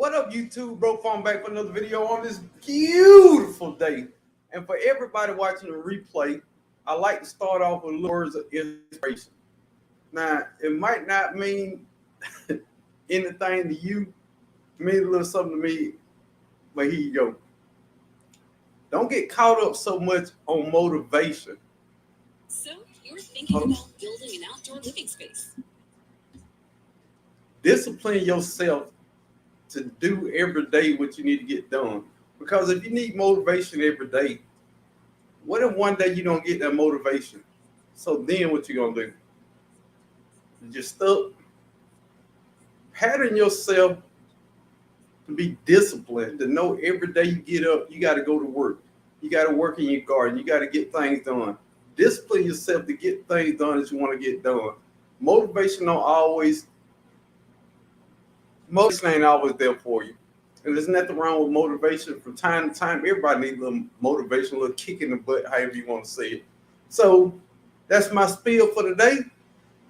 What up, YouTube? Bro, phone back for another video on this beautiful day. And for everybody watching the replay, I like to start off with words of inspiration. Now, it might not mean anything to you, it means a little something to me, but here you go. Don't get caught up so much on motivation. So, you're thinking about building an outdoor living space. Discipline yourself to do every day what you need to get done. Because if you need motivation every day, what if one day you don't get that motivation? So then what you gonna do? You just stuck. Pattern yourself to be disciplined, to know every day you get up, you got to go to work. You got to work in your garden. You got to get things done. Discipline yourself to get things done that you want to get done. Motivation ain't always there for you. And there's nothing wrong with motivation. From time to time, everybody needs a little motivation, a little kick in the butt, however you want to say it. So that's my spiel for today.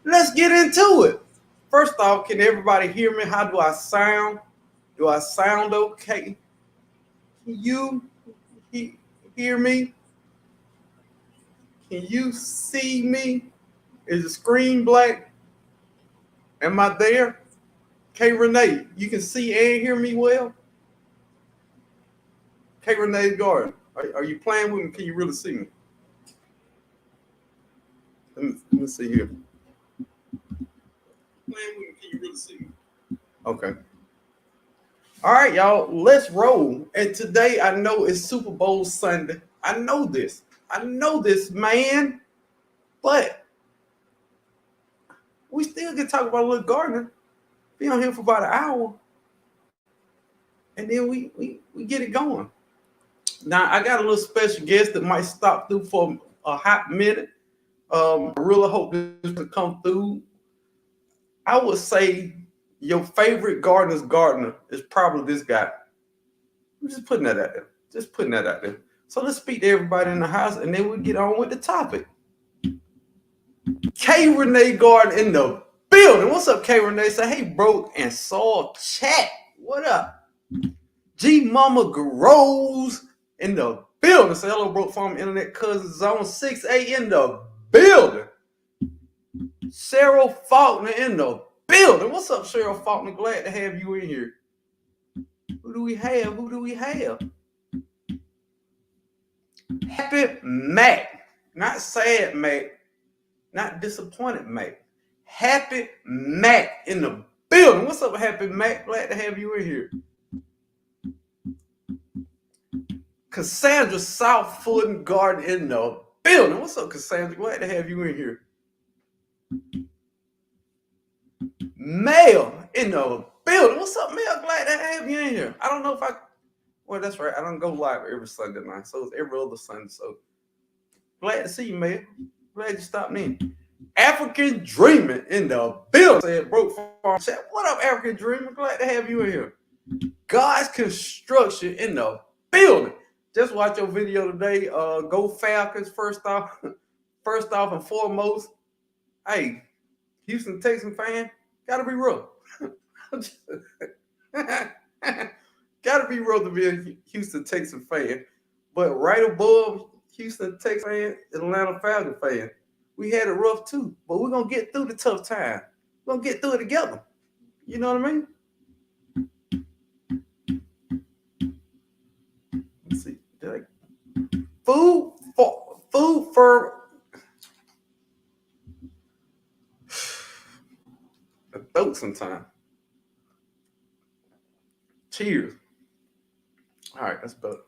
Let's get into it. First off, can everybody hear me? How do I sound? Do I sound okay? Can you hear me? Can you see me? Is the screen black? Am I there? K Renee, you can see and hear me well? K Renee Garden, are you playing with me? Can you really see me? Let me see here. Playing with me, can you really see me? Okay. All right, y'all, let's roll. And today I know it's Super Bowl Sunday. I know this, man. But we still can talk about a little gardening. Be on here for about an hour. And then we get it going. Now, I got a little special guest that might stop through for a hot minute. I really hope this will come through. I would say your favorite gardener's gardener is probably this guy. I'm just putting that out there. So let's speak to everybody in the house, and then we'll get on with the topic. K Renee Garden in the building. What's up, K Renee? Say, hey, bro, and Saul Chat. What up? G Mama Grows in the building. Say hello, bro, from Internet Cousin Zone 6A in the building. Cheryl Faulkner in the building. What's up, Cheryl Faulkner? Glad to have you in here. Who do we have? Happy Mac. Not sad Mac. Not disappointed Mac. Happy Mac in the building. What's up, Happy Mac? Glad to have you in here. Cassandra South Fulton Garden in the building. What's up, Cassandra? Glad to have you in here. Mel in the building. What's up, Mel? Glad to have you in here. I don't know if well, that's right. I don't go live every Sunday night, so it's every other Sunday. So glad to see you, Mel. Glad you stopped in. African Dreaming in the building. Said broke farm chat. What up, African Dreaming? Glad to have you in here. God's Construction in the building. Just watch your video today. Go Falcons. First off and foremost. Hey, Houston Texans fan, gotta be real. Gotta be real to be a Houston Texans fan. But right above Houston Texans fan, Atlanta Falcons fan. We had it rough too, but we're gonna get through the tough time. We're gonna get through it together. You know what I mean? Let's see. Food for a throat sometime. Cheers. All right, that's better.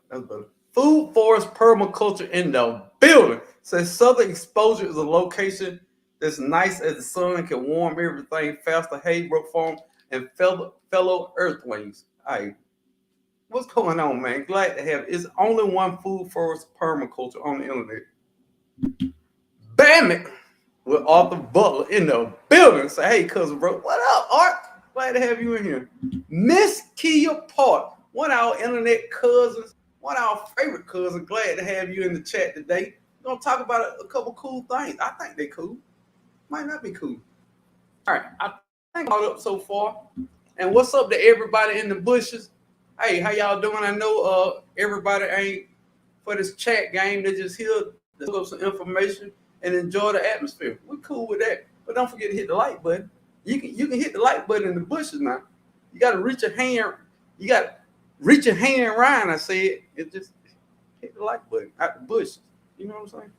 Food forest permaculture in the building. Says southern exposure is a location that's nice as the sun can warm everything faster. Haybrook Farm and fellow earthlings. All right. What's going on, man? Glad to have it. It's only one food forest permaculture on the internet. Bam! With Arthur Butler in the building. Say, hey, cousin, bro. What up, Art? Glad to have you in here. Miss Kia Park, one of our internet cousins, one of our favorite cousins. Glad to have you in the chat today. We're going to talk about a couple cool things. I think they're cool. Might not be cool. All right. I think all up so far. And what's up to everybody in the bushes? Hey, how y'all doing? I know everybody ain't for this chat game. They just here to look up some information and enjoy the atmosphere. We're cool with that. But don't forget to hit the like button. You can hit the like button in the bushes now. You gotta reach your hand. You gotta reach your hand around. I said it just hit the like button out the bushes. You know what I'm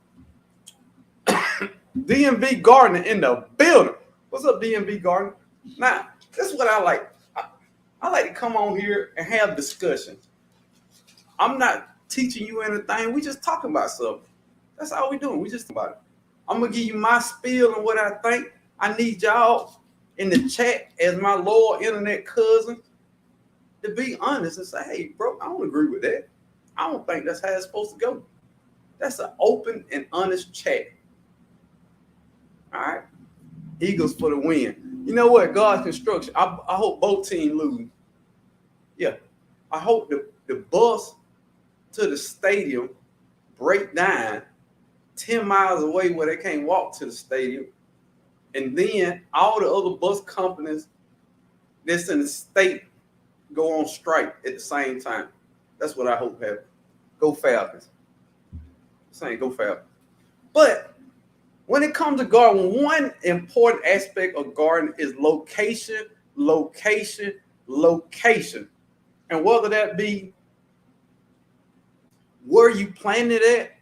saying? DMV Gardener in the building. What's up, DMV Gardener? Now, this is what I like. I like to come on here and have discussions. I'm not teaching you anything. We just talking about something. That's all we doing. We just talking about it. I'm gonna give you my spiel and what I think. I need y'all in the chat as my loyal internet cousins to be honest and say, hey, bro, I don't agree with that. I don't think that's how it's supposed to go. That's an open and honest chat. All right. Eagles for the win. You know what? God's construction. I hope both teams lose. Yeah. I hope the bus to the stadium break down 10 miles away where they can't walk to the stadium. And then all the other bus companies that's in the state go on strike at the same time. That's what I hope happens. Go Falcons. Saying go Falcons. But when it comes to garden, one important aspect of garden is location, location, location. And whether that be where you planted it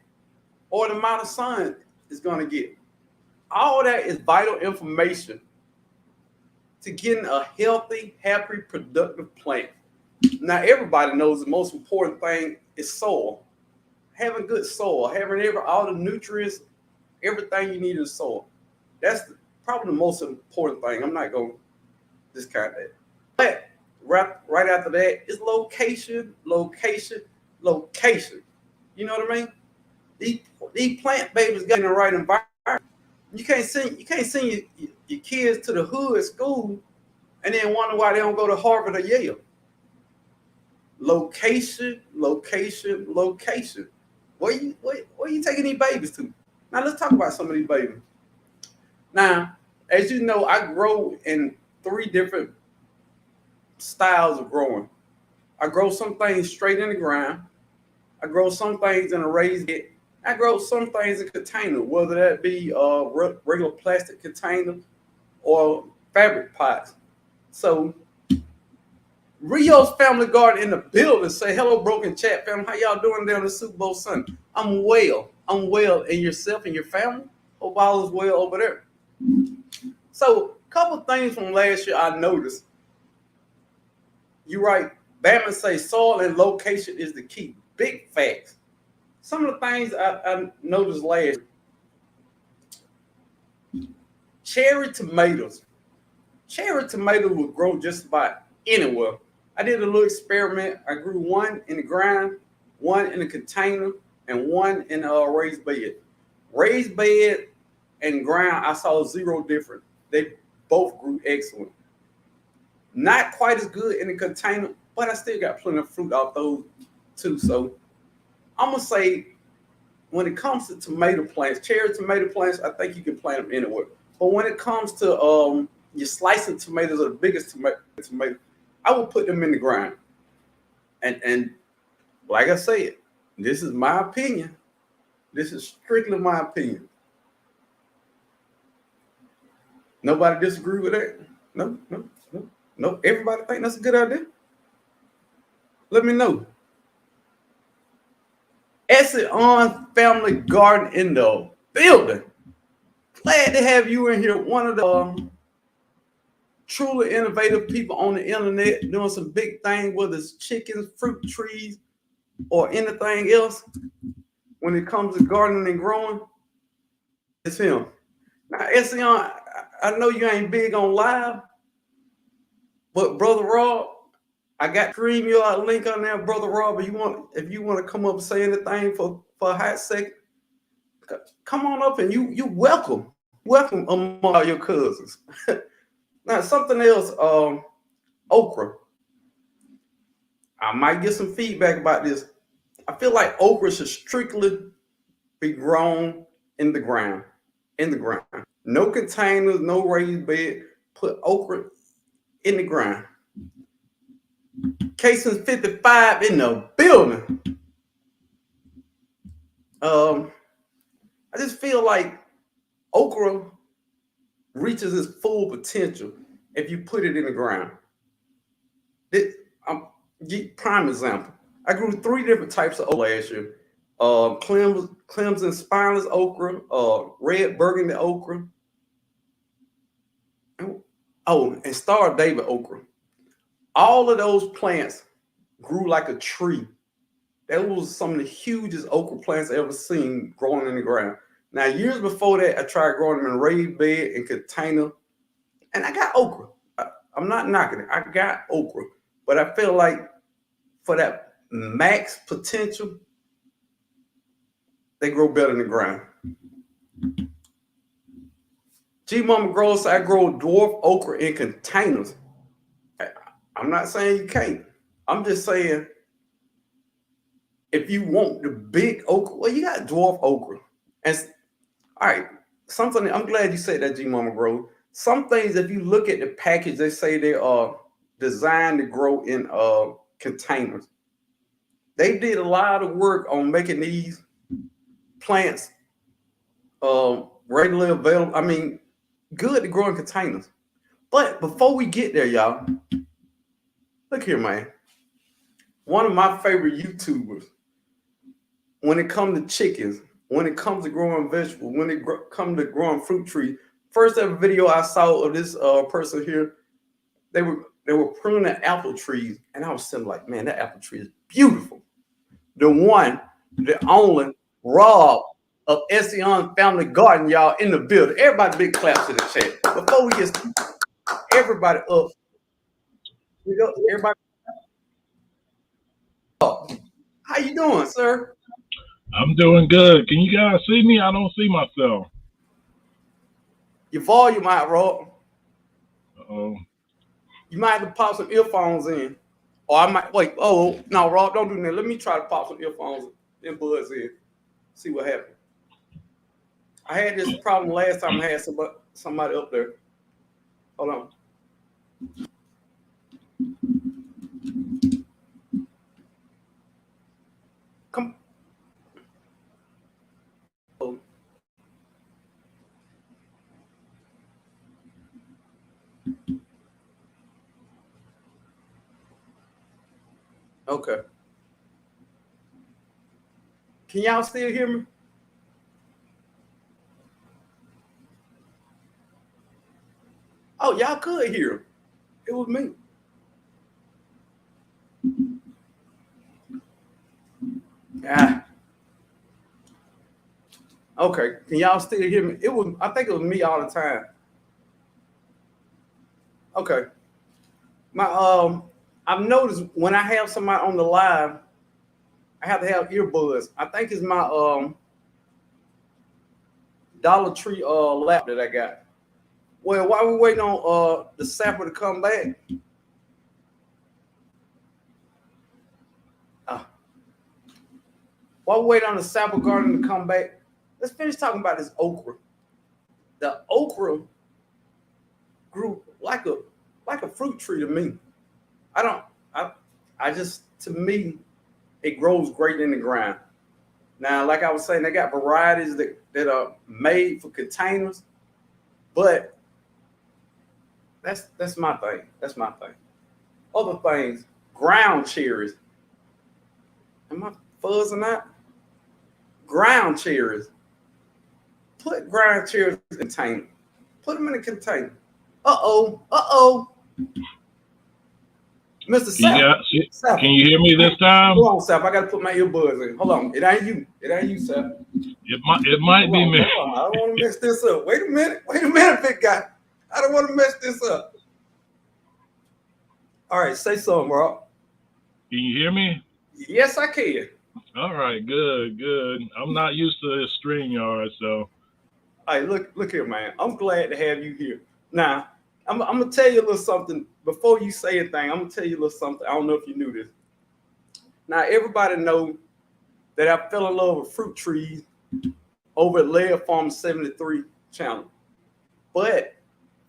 or the amount of sun it's going to get. All that is vital information to getting a healthy, happy, productive plant. Now, everybody knows the most important thing is soil. Having good soil, having all the nutrients, everything you need in soil. That's probably the most important thing. I'm not going to discount that. But right after that is location, location, location. You know what I mean? These plant babies got in the right environment. You can't send your kids to the hood school and then wonder why they don't go to Harvard or Yale. Location, location, location. Where you taking these babies to? Now let's talk about some of these babies. Now, as you know, I grow in 3 different styles of growing. I grow some things straight in the ground. I grow some things in a raised bed. I grow some things in container, whether that be regular plastic container or fabric pots. So Rio's Family Garden in the building. Say hello, Broken Chat family. How y'all doing down the Super Bowl Sunday? I'm well. I'm well. And yourself and your family? Hope all is well over there. So a couple things from last year I noticed. You right. Bama say soil and location is the key. Big facts. Some of the things I noticed last year. Cherry tomatoes. Cherry tomatoes will grow just about anywhere. I did a little experiment. I grew one in the ground, one in a container, and one in a raised bed. Raised bed and ground, I saw 0 difference. They both grew excellent. Not quite as good in the container, but I still got plenty of fruit off those too. So I'm going to say when it comes to tomato plants, cherry tomato plants, I think you can plant them anywhere. But when it comes to your slicing tomatoes or the biggest tomato, I would put them in the ground. And like I said, this is my opinion. This is strictly my opinion. Nobody disagree with that? No. Everybody think that's a good idea? Let me know. Espeon Family Garden in the building. Glad to have you in here. One of the truly innovative people on the internet doing some big things, whether it's chickens, fruit trees, or anything else. When it comes to gardening and growing, it's him. Now, Espeon, I know you ain't big on live, but Brother Rob, I got StreamYard link on there, Brother Rob. If you want to come up and say anything for a hot second, come on up and you welcome among all your cousins. Now something else, okra. I might get some feedback about this. I feel like okra should strictly be grown in the ground. No containers, no raised bed. Put okra in the ground. Casing 55 in the building. I just feel like okra reaches its full potential if you put it in the ground. This, prime example. I grew 3 different types of okra last year. Clemson spineless okra, red burgundy okra, and Star David okra. All of those plants grew like a tree. That was some of the hugest okra plants I ever seen growing in the ground. Now, years before that, I tried growing them in raised bed and container, and I got okra. I'm not knocking it. I got okra, but I feel like for that max potential, they grow better in the ground. G Mama grows, I grow dwarf okra in containers. I'm not saying you can't. I'm just saying if you want the big okra, well, you got dwarf okra. And all right, something I'm glad you said that, G Mama grow. Some things, if you look at the package, they say they are designed to grow in containers. They did a lot of work on making these plants regularly available. I mean, good to grow in containers. But before we get there, y'all, look here, man. One of my favorite YouTubers, when it comes to chickens, when it comes to growing vegetables, when it comes to growing fruit trees, first ever video I saw of this person here, they were pruning apple trees, and I was sitting like, man, that apple tree is beautiful. The one, the only Rob of Espeon Family Garden, y'all, in the building. Everybody, big claps in the chat. Before we get everybody up, everybody up. How you doing, sir? I'm doing good. Can you guys see me? I don't see myself. Your volume out, Rob. Oh, You might have to pop some earphones in. Or I might wait. Oh no, Rob, don't do that. Let me try to pop some earphones and buds in. See what happens. I had this problem last time I had somebody up there. Hold on. Come. Oh. Okay. Can y'all still hear me? Oh, y'all could hear him. It was me. Ah. Okay. Can y'all still hear me? It was. I think it was me all the time. Okay. My I've noticed when I have somebody on the live, I have to have earbuds. I think it's my Dollar Tree lap that I got. Well, while we're waiting on the sapper to come back, while we wait on the sapper garden to come back, let's finish talking about this okra. The okra grew like a fruit tree to me. I just, to me, it grows great in the ground. Now, like I was saying, they got varieties that are made for containers, but that's my thing. That's my thing. Other things, ground cherries. Am I fuzzing out? Ground cherries. Put ground cherries in a container. Put them in a container. Uh-oh. Mr. Sap. Can you hear me this time? Hold on, Sap. I got to put my earbuds in. Hold on. It ain't you, Sap. It might be me. I don't want to mess this up. Wait a minute, big guy. I don't want to mess this up. All right, say something, Rob. Can you hear me? Yes, I can. All right, good. I'm not used to this StreamYard, so. All right, look here, man. I'm glad to have you here. Now, I'm gonna tell you a little something before you say anything. I'm gonna tell you a little something. I don't know if you knew this. Now, everybody know that I fell in love with fruit trees over at Lair Farm 73 channel. But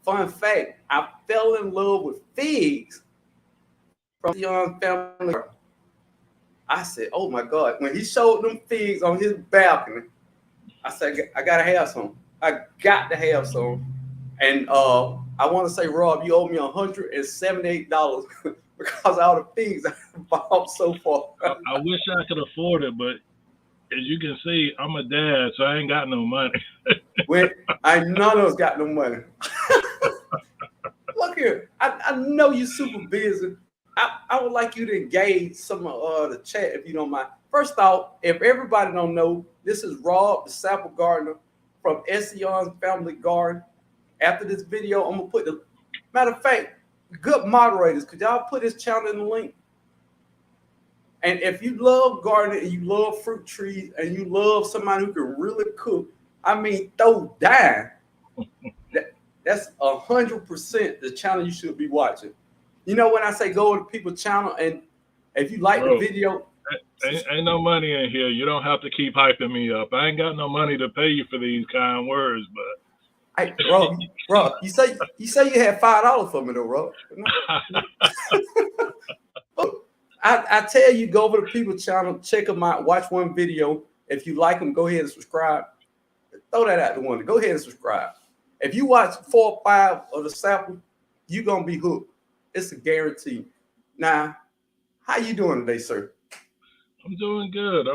fun fact, I fell in love with figs from Young Family. I said, "Oh my God!" When he showed them figs on his balcony, I said, "I gotta have some. I got to have some." And I want to say, Rob, you owe me $178 because all the figs I bought so far. I wish I could afford it, but as you can see, I'm a dad, so I ain't got no money. When none of us got no money. Look here, I know you're super busy. I would like you to engage some of the chat if you don't mind. First off, if everybody don't know, this is Rob, the Sapple Gardener from Espeon's Family Garden. After this video, I'm gonna put the matter of fact, good moderators, could y'all put his channel in the link? And if you love gardening and you love fruit trees and you love somebody who can really cook, I mean, throw down. That's 100% the channel you should be watching. You know, when I say go to people's channel, and if you like Bro, the video, ain't no money in here. You don't have to keep hyping me up. I ain't got no money to pay you for these kind words, but hey, Rob, you say you had $5 for me though, Rob. I tell you, go over to people's channel, check them out, watch one video. If you like them, go ahead and subscribe. Throw that out the window. Go ahead and subscribe. If you watch 4 or 5 of the sample, you're gonna be hooked. It's a guarantee. Now, how you doing today, sir? I'm doing good.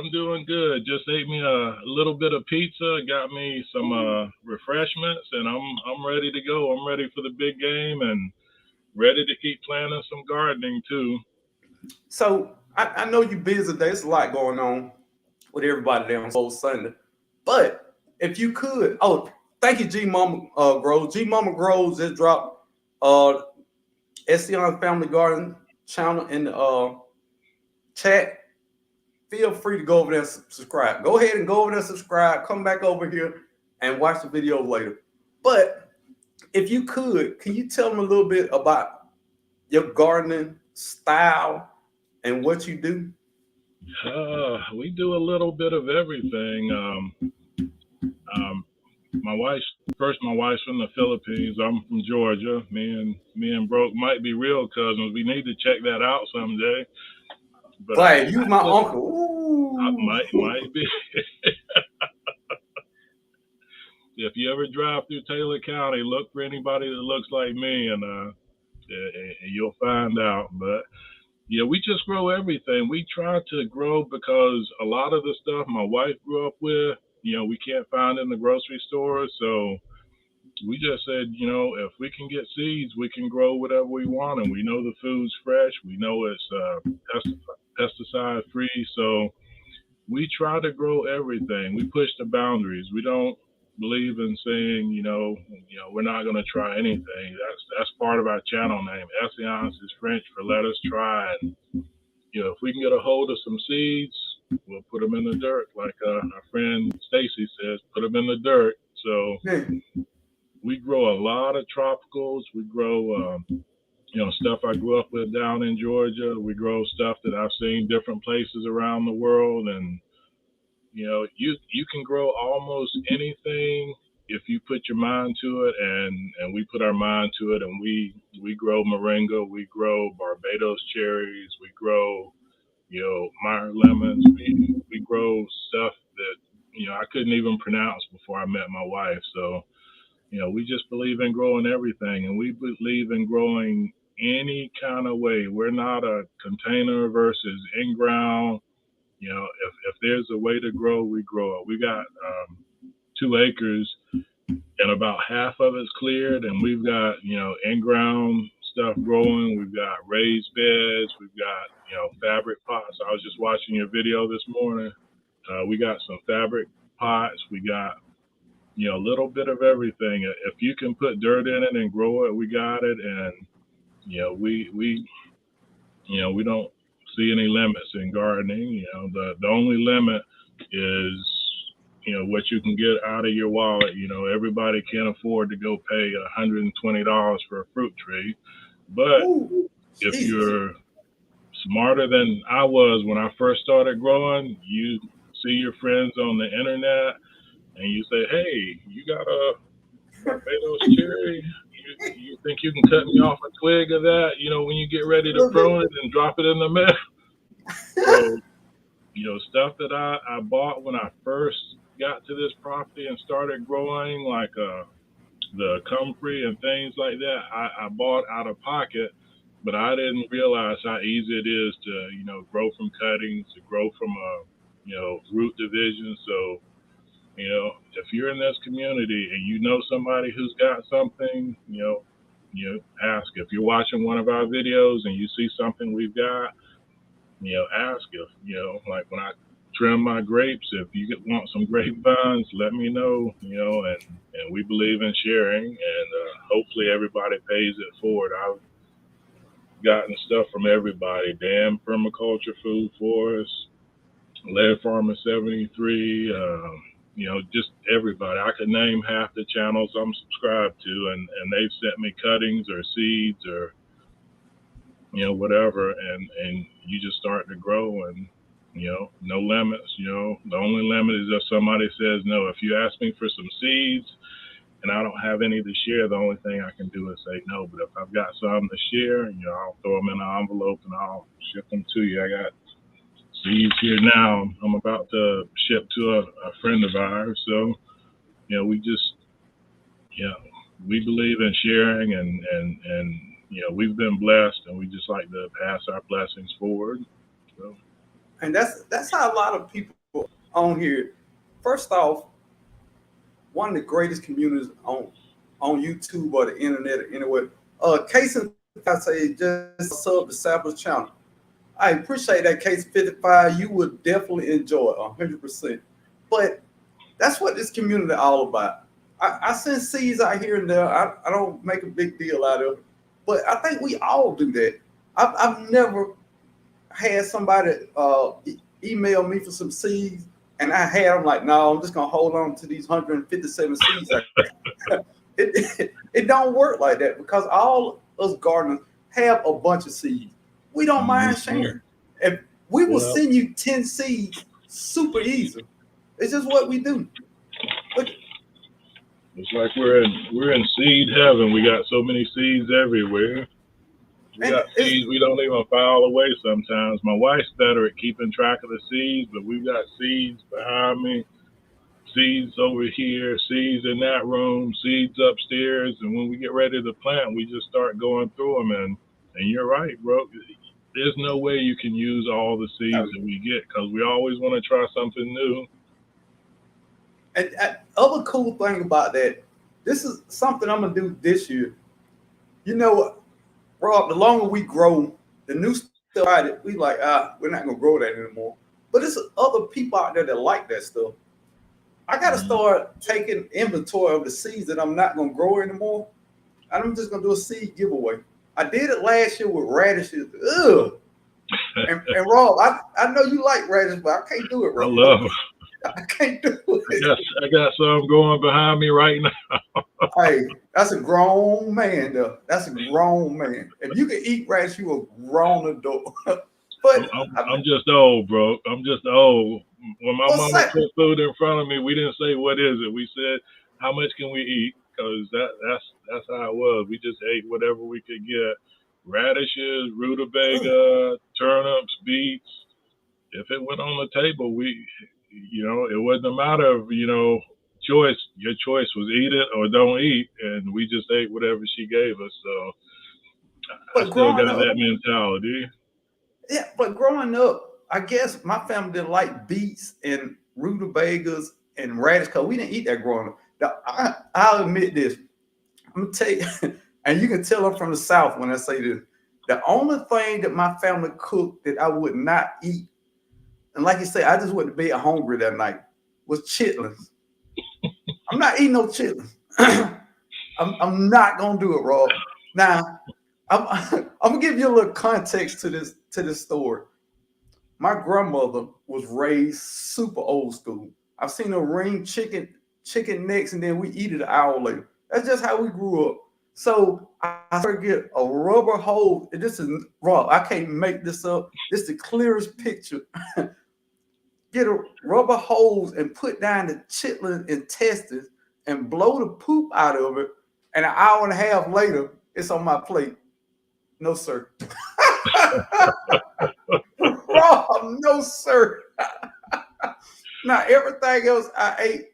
Just ate me a little bit of pizza, got me some refreshments, and I'm ready to go. I'm ready for the big game and ready to keep planning some gardening too. So I know you're busy today. There's a lot going on with everybody there on Soul Sunday. But if you could, thank you, G Mama Groves. G Mama Groves just dropped Espeon Family Garden channel in the chat. Feel free to go over there and subscribe. Go ahead and go over there and subscribe. Come back over here and watch the video later. But if you could, can you tell them a little bit about your gardening style and what you do? We do a little bit of everything. My wife's from the Philippines. I'm from Georgia. Me and Broke might be real cousins. We need to check that out someday. But Right, you my uncle. Ooh. Might be. If you ever drive through Taylor County, look for anybody that looks like me, and you'll find out. But yeah, we just grow everything. We try to grow because a lot of the stuff my wife grew up with, we can't find in the grocery store. So we just said, if we can get seeds, we can grow whatever we want, and we know the food's fresh. We know it's pesticide free. So we try to grow everything. We push the boundaries. We don't believe in saying, we're not going to try anything. That's part of our channel name. Espeon is French for let us try. And if we can get a hold of some seeds, we'll put them in the dirt. Like our friend Stacy says, put them in the dirt. So we grow a lot of tropicals. We grow, stuff I grew up with down in Georgia. We grow stuff that I've seen different places around the world. And, you can grow almost anything if you put your mind to it, and we put our mind to it, and we grow moringa, we grow Barbados cherries, we grow, Meyer lemons, we grow stuff that, I couldn't even pronounce before I met my wife. So, we just believe in growing everything, and we believe in growing any kind of way. We're not a container versus in-ground. If there's a way to grow, we grow it. We got 2 acres, and about half of it's cleared, and we've got, in-ground stuff growing. We've got raised beds. We've got, fabric pots. I was just watching your video this morning. We got some fabric pots. We got, a little bit of everything. If you can put dirt in it and grow it, we got it. And, we don't see any limits in gardening. The only limit is, what you can get out of your wallet. Everybody can't afford to go pay $120 for a fruit tree. But if you're smarter than I was when I first started growing, you see your friends on the internet and you say, hey, you got a Barbados cherry? you think you can cut me off a twig of that? When you get ready to Look at prune it and drop it in the middle. So, stuff that I bought when I first got to this property and started growing, like the comfrey and things like that, I bought out of pocket, but I didn't realize how easy it is to, grow from cuttings, to grow from root division. So, if you're in this community and you know somebody who's got something, ask. If you're watching one of our videos and you see something we've got, ask if, like when I trim my grapes, if you want some grapevines, let me know, and we believe in sharing, and hopefully everybody pays it forward. I've gotten stuff from everybody: Dan Permaculture Food Forest, Lead Farmer 73, just everybody. I could name half the channels I'm subscribed to, and they've sent me cuttings or seeds or whatever, and you just start to grow, and no limits. The only limit is if somebody says no. If you ask me for some seeds and I don't have any to share, the only thing I can do is say no. But if I've got some to share, I'll throw them in an envelope and I'll ship them to you. I got seeds here now. I'm about to ship to a friend of ours. So, we just, we believe in sharing, and we've been blessed, and we just like to pass our blessings forward. So. And that's how a lot of people on here. First off, one of the greatest communities on YouTube or the internet or anywhere. Case in I say just sub the Sappers channel. I appreciate that, Case 55. You would definitely enjoy it 100%. But that's what this community all about. I send seeds out here and there. I don't make a big deal out of it. But I think we all do that. I've never had somebody email me for some seeds, and I had them like, no, I'm just gonna hold on to these 157 seeds. It don't work like that, because all us gardeners have a bunch of seeds. We don't mind sharing. If we will send you 10 seeds, super easy. It's just what we do. But it's like we're in seed heaven. We got so many seeds everywhere. We got seeds we don't even file away sometimes. My wife's better at keeping track of the seeds, but we've got seeds behind me, seeds over here, seeds in that room, seeds upstairs. And when we get ready to plant, we just start going through them. And you're right, bro. There's no way you can use all the seeds that we get, because we always want to try something new. And other cool thing about that, this is something I'm going to do this year. Rob, the longer we grow, the new stuff, we like, we're not going to grow that anymore. But there's other people out there that like that stuff. I got to start taking inventory of the seeds that I'm not going to grow anymore. And I'm just going to do a seed giveaway. I did it last year with radishes. Ugh. And Rob, I know you like radish, but I can't do it, Rob. I love them. I can't do it. I got some going behind me right now. Hey, that's a grown man, though. That's a grown man. If you can eat radish, you a grown adult. But I'm just old, bro. I'm just old. When my mama put food in front of me, we didn't say what is it. We said how much can we eat, because that's how it was. We just ate whatever we could get: radishes, rutabaga, turnips, beets. If it went on the table, it wasn't a matter of choice. Your choice was eat it or don't eat, and we just ate whatever she gave us. So I still got that mentality. Yeah, but growing up, I guess my family didn't like beets and rutabagas and radish, because we didn't eat that growing up. Now, I'll admit this. I'm gonna tell you, and you can tell I'm from the South when I say this. The only thing that my family cooked that I would not eat, and like you say, I just went to bed hungry that night, was chitlins. I'm not eating no chitlins. I'm not gonna do it, Rob. Now, I'm gonna give you a little context to this story. My grandmother was raised super old school. I've seen her wring chicken necks, and then we eat it an hour later. That's just how we grew up. So I started to get a rubber hose. This is raw. I can't make this up. This is the clearest picture. Get a rubber hose and put down the chitlin intestines and blow the poop out of it, and an hour and a half later, it's on my plate. No, sir. Rob, no, sir. Now everything else I ate,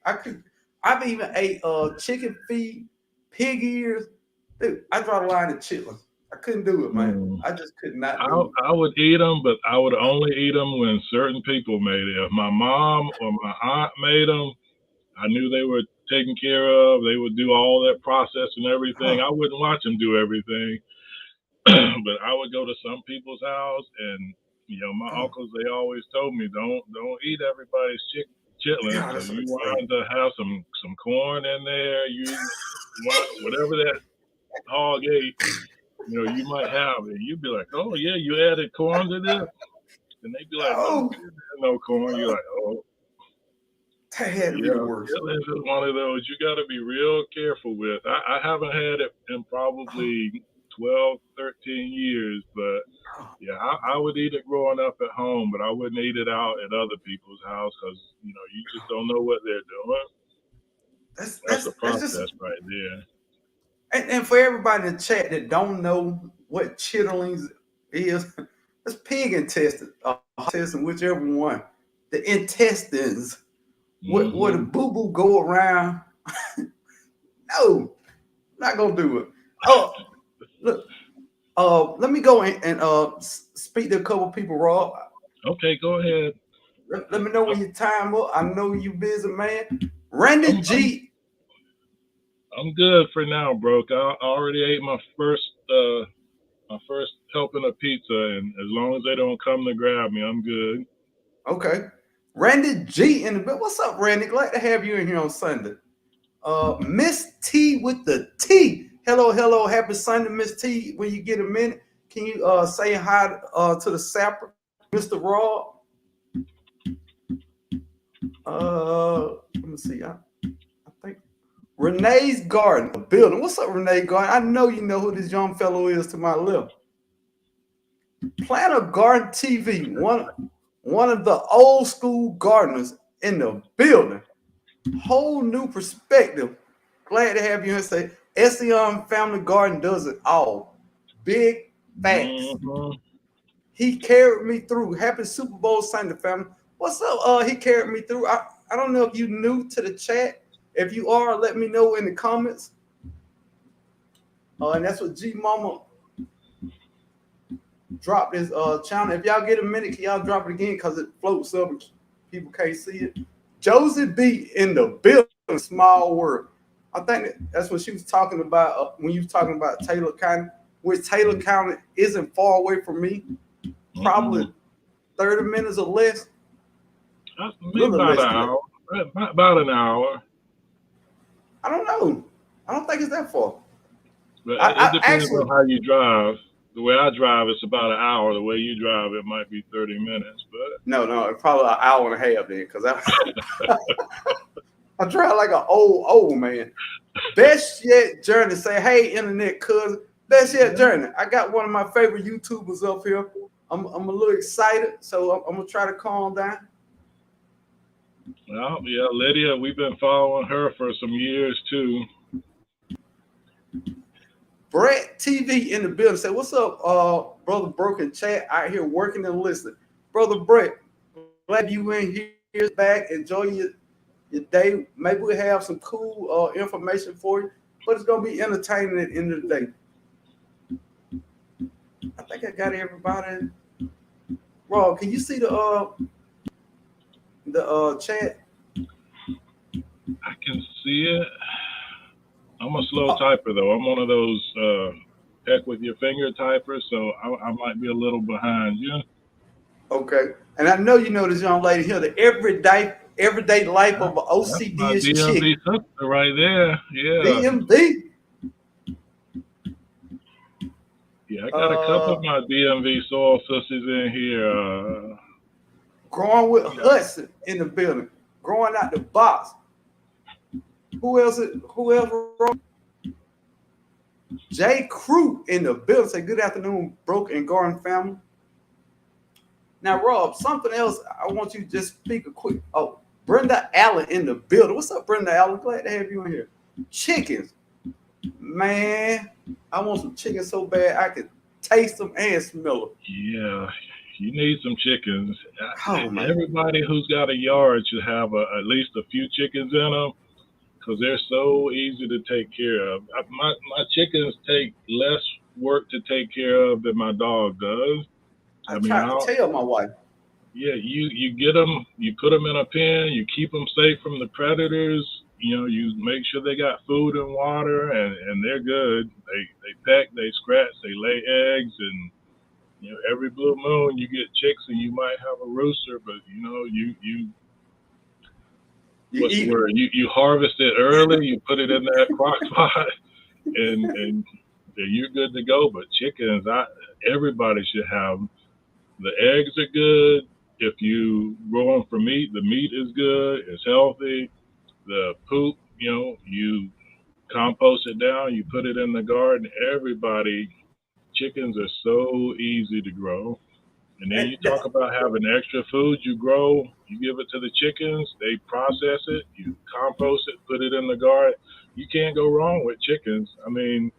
I've even ate chicken feet, pig ears. Dude, I draw the line at chitlins. I couldn't do it, man. Mm. I just could not I, do I would eat them, but I would only eat them when certain people made it. If my mom or my aunt made them, I knew they were taken care of. They would do all that process and it. Huh. everything. I wouldn't watch them do everything, but I would go to some people's house, and my Oh, uncles they always told me don't eat everybody's chitlins. God, So that's so you exciting. want to have some corn in there. You want whatever that hog ate. You might have it. You'd be like, oh yeah, you added corn to this, and they'd be like, no, Oh, we didn't have no corn. You're like, oh. that But had to be the yeah, worst. chitlins is one of those you got to be real careful with. I haven't had it in Oh, probably 12, 13 years, but oh, yeah, I would eat it growing up at home, but I wouldn't eat it out at other people's house because you just don't know what they're doing. that's That's that's a that's just process right there. and for everybody in the chat that don't know what chitterlings is, that's pig intestine, intestine, whichever one. The intestines, where the Hmm. boo boo go around. No, not gonna do it. Oh, look. Let me go and speak to a couple people, Rob. Okay, go ahead. Let me know when your time up. I know you busy, man. Randy I'm I'm G. I'm good for now, bro. I already ate my first helping of pizza, and as long as they don't come to grab me, I'm good. Okay. Randy G in the bit. What's up, Randy? Glad to have you in here on Sunday. Miss T with the T. Hello, hello, happy Sunday, Miss T. When you get a minute, can you say hi to the sapper, Mr. Raw? Let me see. I think Renee's Garden building. What's up, Renee Garden? I know you know who this young fellow is to my left. Planter Garden TV, one of the old school gardeners in the building. Whole new perspective. Glad to have you and say Espeon Family Garden does it all. Big facts. Hmm. He carried me through. Happy Super Bowl Sunday, family. What's up? He carried me through. I don't know if you new to the chat. If you are, let me know in the comments. And that's what G Mama dropped his channel. If y'all get a minute, can y'all drop it again? Because it floats up and people can't see it. Josie B in the building, small world. I think that's what she was talking about when you was talking about Taylor County, which Taylor County isn't far away from me, Mm-mm. probably 30 minutes or less, a Maybe little about less an than that. hour. About an hour. I don't know. I don't think it's that far. But it I depends actually, on how you drive. The way I drive, it's about an hour. The way you drive, it might be 30 minutes. no, it's probably an hour and a half then, because I drive like an old man. Best yet journey. Say, hey, internet cousin. Best yet But journey. I got one of my favorite YouTubers up here. I'm a little excited, so I'm gonna try to calm down. well, yeah, Lydia, we've been following her for some years too. Brett TV in the building. Say, what's up, brother Broken Chat out here working and listening. Brother Brett, glad you in here back. Enjoy your day. Maybe we have some cool information for you, but it's gonna be entertaining at the end of the day. I think I got everybody. Rob, can you see the chat? I can see it. I'm a slow Oh, typer though. I'm one of those heck with your finger typers, so I might be a little behind you. okay. And I know you know this young lady here. The everyday life of an That's my OCD is DMV chick. sister right there. Yeah, DMV. yeah. I got a couple Uh, of my DMV soul sisters in here. growing with Yeah. Hudson in the building. Growing out the box. Who else? Who else? J. Crew in the building. Say good afternoon, Broke and Garden family. Now, Rob, something else I want you to just speak a quick. Oh, Brenda Allen in the building. What's up, Brenda Allen? Glad to have you in here. Chickens. Man, I want some chicken so bad I could taste them and smell them. Yeah, you need some chickens. Oh man, Everybody who's got a yard should have at least a few chickens in them because they're so easy to take care of. My chickens take less work to take care of than my dog does. I I mean, tried to tell my wife. yeah, you get them, you put them in a pen, you keep them safe from the predators. You know, you make sure they got food and water, and they're good. They peck, they scratch, they lay eggs, and you know every blue moon you get chicks, and you might have a rooster, but you know you You what's the eat word? You harvest it early, you put it in that crock pot, and you're good to go. But chickens, everybody should have 'em. The eggs are good. If you grow them for meat, the meat is good. It's healthy. The poop, you know, you compost it down, you put it in the garden. Everybody, chickens are so easy to grow. And then you talk them. about having extra food you grow, you give it to the chickens, they process it, you compost it, put it in the garden. You can't go wrong with chickens. I mean,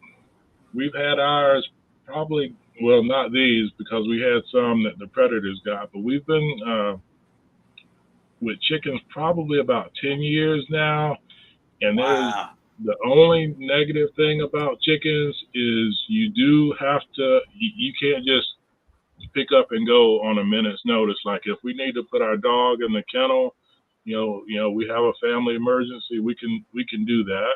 we've had ours probably, well, not these because we had some that the predators got, but we've been with chickens probably about 10 years now. And there's Wow. the only negative thing about chickens is you do have to, you can't just pick up and go on a minute's notice. Like if we need to put our dog in the kennel, we have a family emergency, we can do that.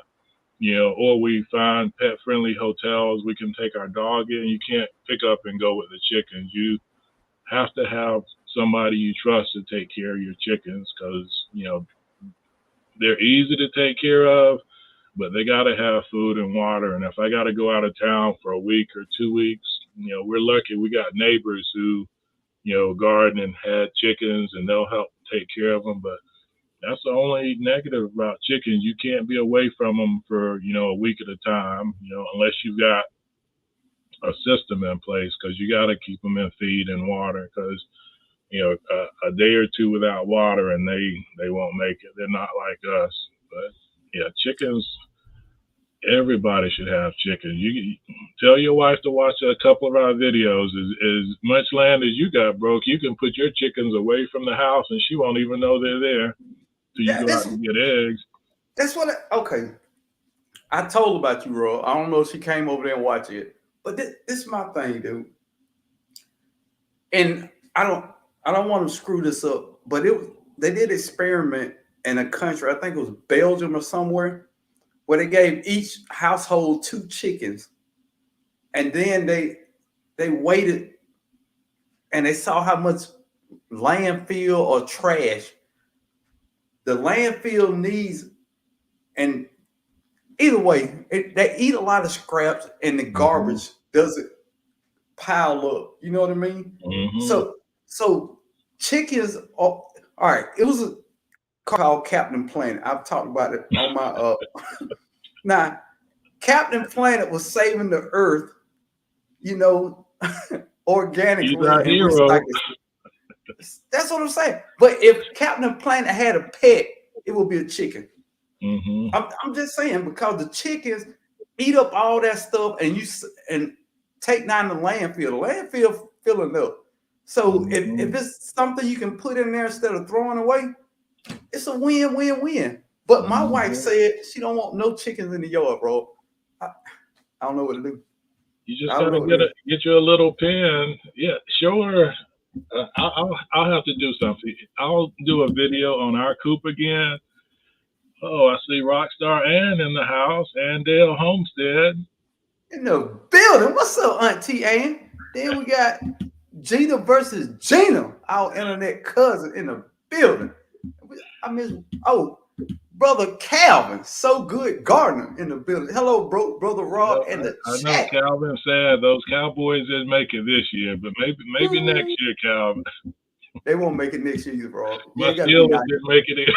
You know, or we find pet friendly hotels, we can take our dog in. You can't pick up and go with the chickens. You have to have somebody you trust to take care of your chickens because, they're easy to take care of, but they got to have food and water. And if I got to go out of town for a week or 2 weeks, we're lucky we got neighbors who, garden and had chickens and they'll help take care of them. But that's the only negative about chickens. You can't be away from them for, a week at a time, unless you've got a system in place because you got to keep them in feed and water because, a day or two without water and they won't make it. They're not like us. But yeah, chickens, everybody should have chickens. You tell your wife to watch a couple of our videos. As much land as you got, broke, you can put your chickens away from the house and she won't even know they're there till you Yeah, go out to get eggs. that's what. Okay, I told about you, Ro. I don't know if she came over there and watched it, but this is my thing, dude. And I don't want to screw this up, but they did experiment in a country. I think it was Belgium or somewhere, where they gave each household two chickens, and then they waited and they saw how much landfill or trash the landfill needs. And either way, they eat a lot of scraps, and the Mm-hmm. garbage doesn't pile up. You know what I mean? Mm-hmm. So chickens. All right. It was a called Captain Planet. I've talked about it on my now. Captain Planet was saving the earth, you know, He's organically our and hero. recycling. That's what I'm saying. But if Captain Planet had a pet, it would be a chicken. Mm-hmm. I'm just saying because the chickens eat up all that stuff and take down the landfill. The landfill filling up. So if Mm-hmm. it's something you can put in there instead of throwing away, it's a win-win-win. But my wife Mm-hmm. said she don't want no chickens in the yard, bro. I, I don't know what to do. You just I don't gotta know what to do. get you a little pen. Yeah, show her. I'll have to do something. I'll do a video on our coop again. Oh, I see Rockstar Ann in the house, Andale Homestead. In the building. What's up, Auntie Ann? Then we got Gina versus Gina, our internet cousin in the building. I miss brother Calvin, so good Gardner in the building. Hello, brother You Rob know, in the I know chat. Calvin said those Cowboys didn't make it this year, but maybe next year, Calvin. They won't make it next year, bro. You My ain't gotta be Steelers nice. didn't make it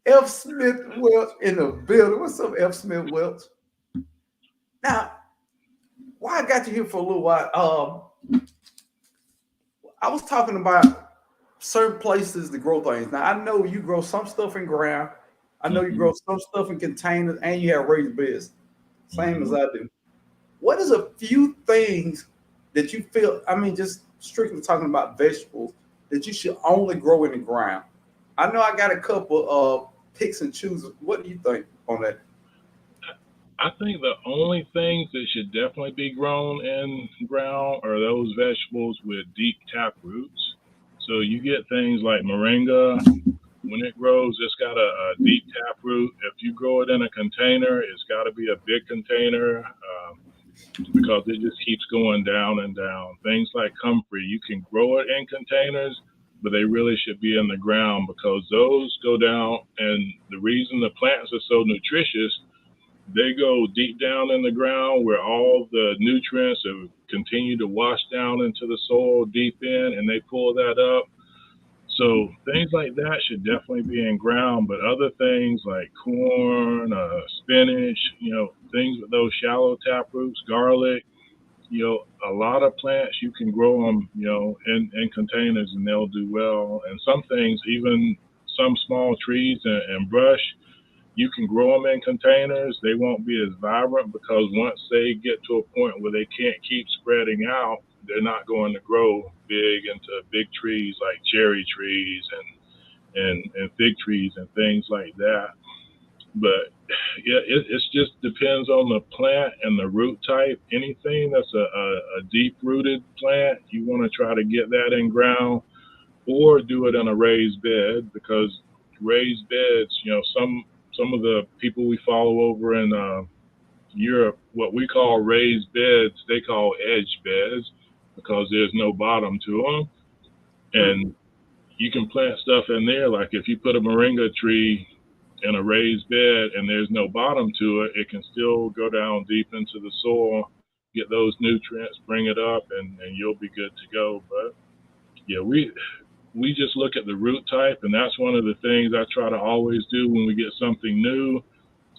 F. Smith Welch in the building. What's up, F. Smith Welch? Now, why I got you here for a little while? I was talking about certain places to grow things. Now I know you grow some stuff in ground. I know you Hmm. grow some stuff in containers, and you have raised beds, same as Hmm. I do. What is a few things that you feel? I mean, just strictly talking about vegetables that you should only grow in the ground. I know I got a couple of picks and chooses. What do you think on that? I think the only things that should definitely be grown in ground are those vegetables with deep tap roots. So you get things like moringa. When it grows, it's got a deep tap root. If you grow it in a container, it's got to be a big container because it just keeps going down and down. Things like comfrey, you can grow it in containers, but they really should be in the ground because those go down. And the reason the plants are so nutritious, they go deep down in the ground where all the nutrients have continue to wash down into the soil deep in, and they pull that up. So things like that should definitely be in ground, but other things like corn, spinach, things with those shallow tap roots, garlic, a lot of plants you can grow them, in containers and they'll do well. And some things, even some small trees and brush, you can grow them in containers. They won't be as vibrant because once they get to a point where they can't keep spreading out, they're not going to grow big into big trees like cherry trees and fig trees and things like that. But yeah, it's just depends on the plant and the root type. Anything that's a deep rooted plant, you want to try to get that in ground or do it in a raised bed because raised beds, some of the people we follow over in Europe, what we call raised beds, they call edge beds because there's no bottom to them. Hmm. And you can plant stuff in there. Like if you put a moringa tree in a raised bed and there's no bottom to it, it can still go down deep into the soil, get those nutrients, bring it up, and you'll be good to go. But yeah, we just look at the root type, and that's one of the things I try to always do when we get something new.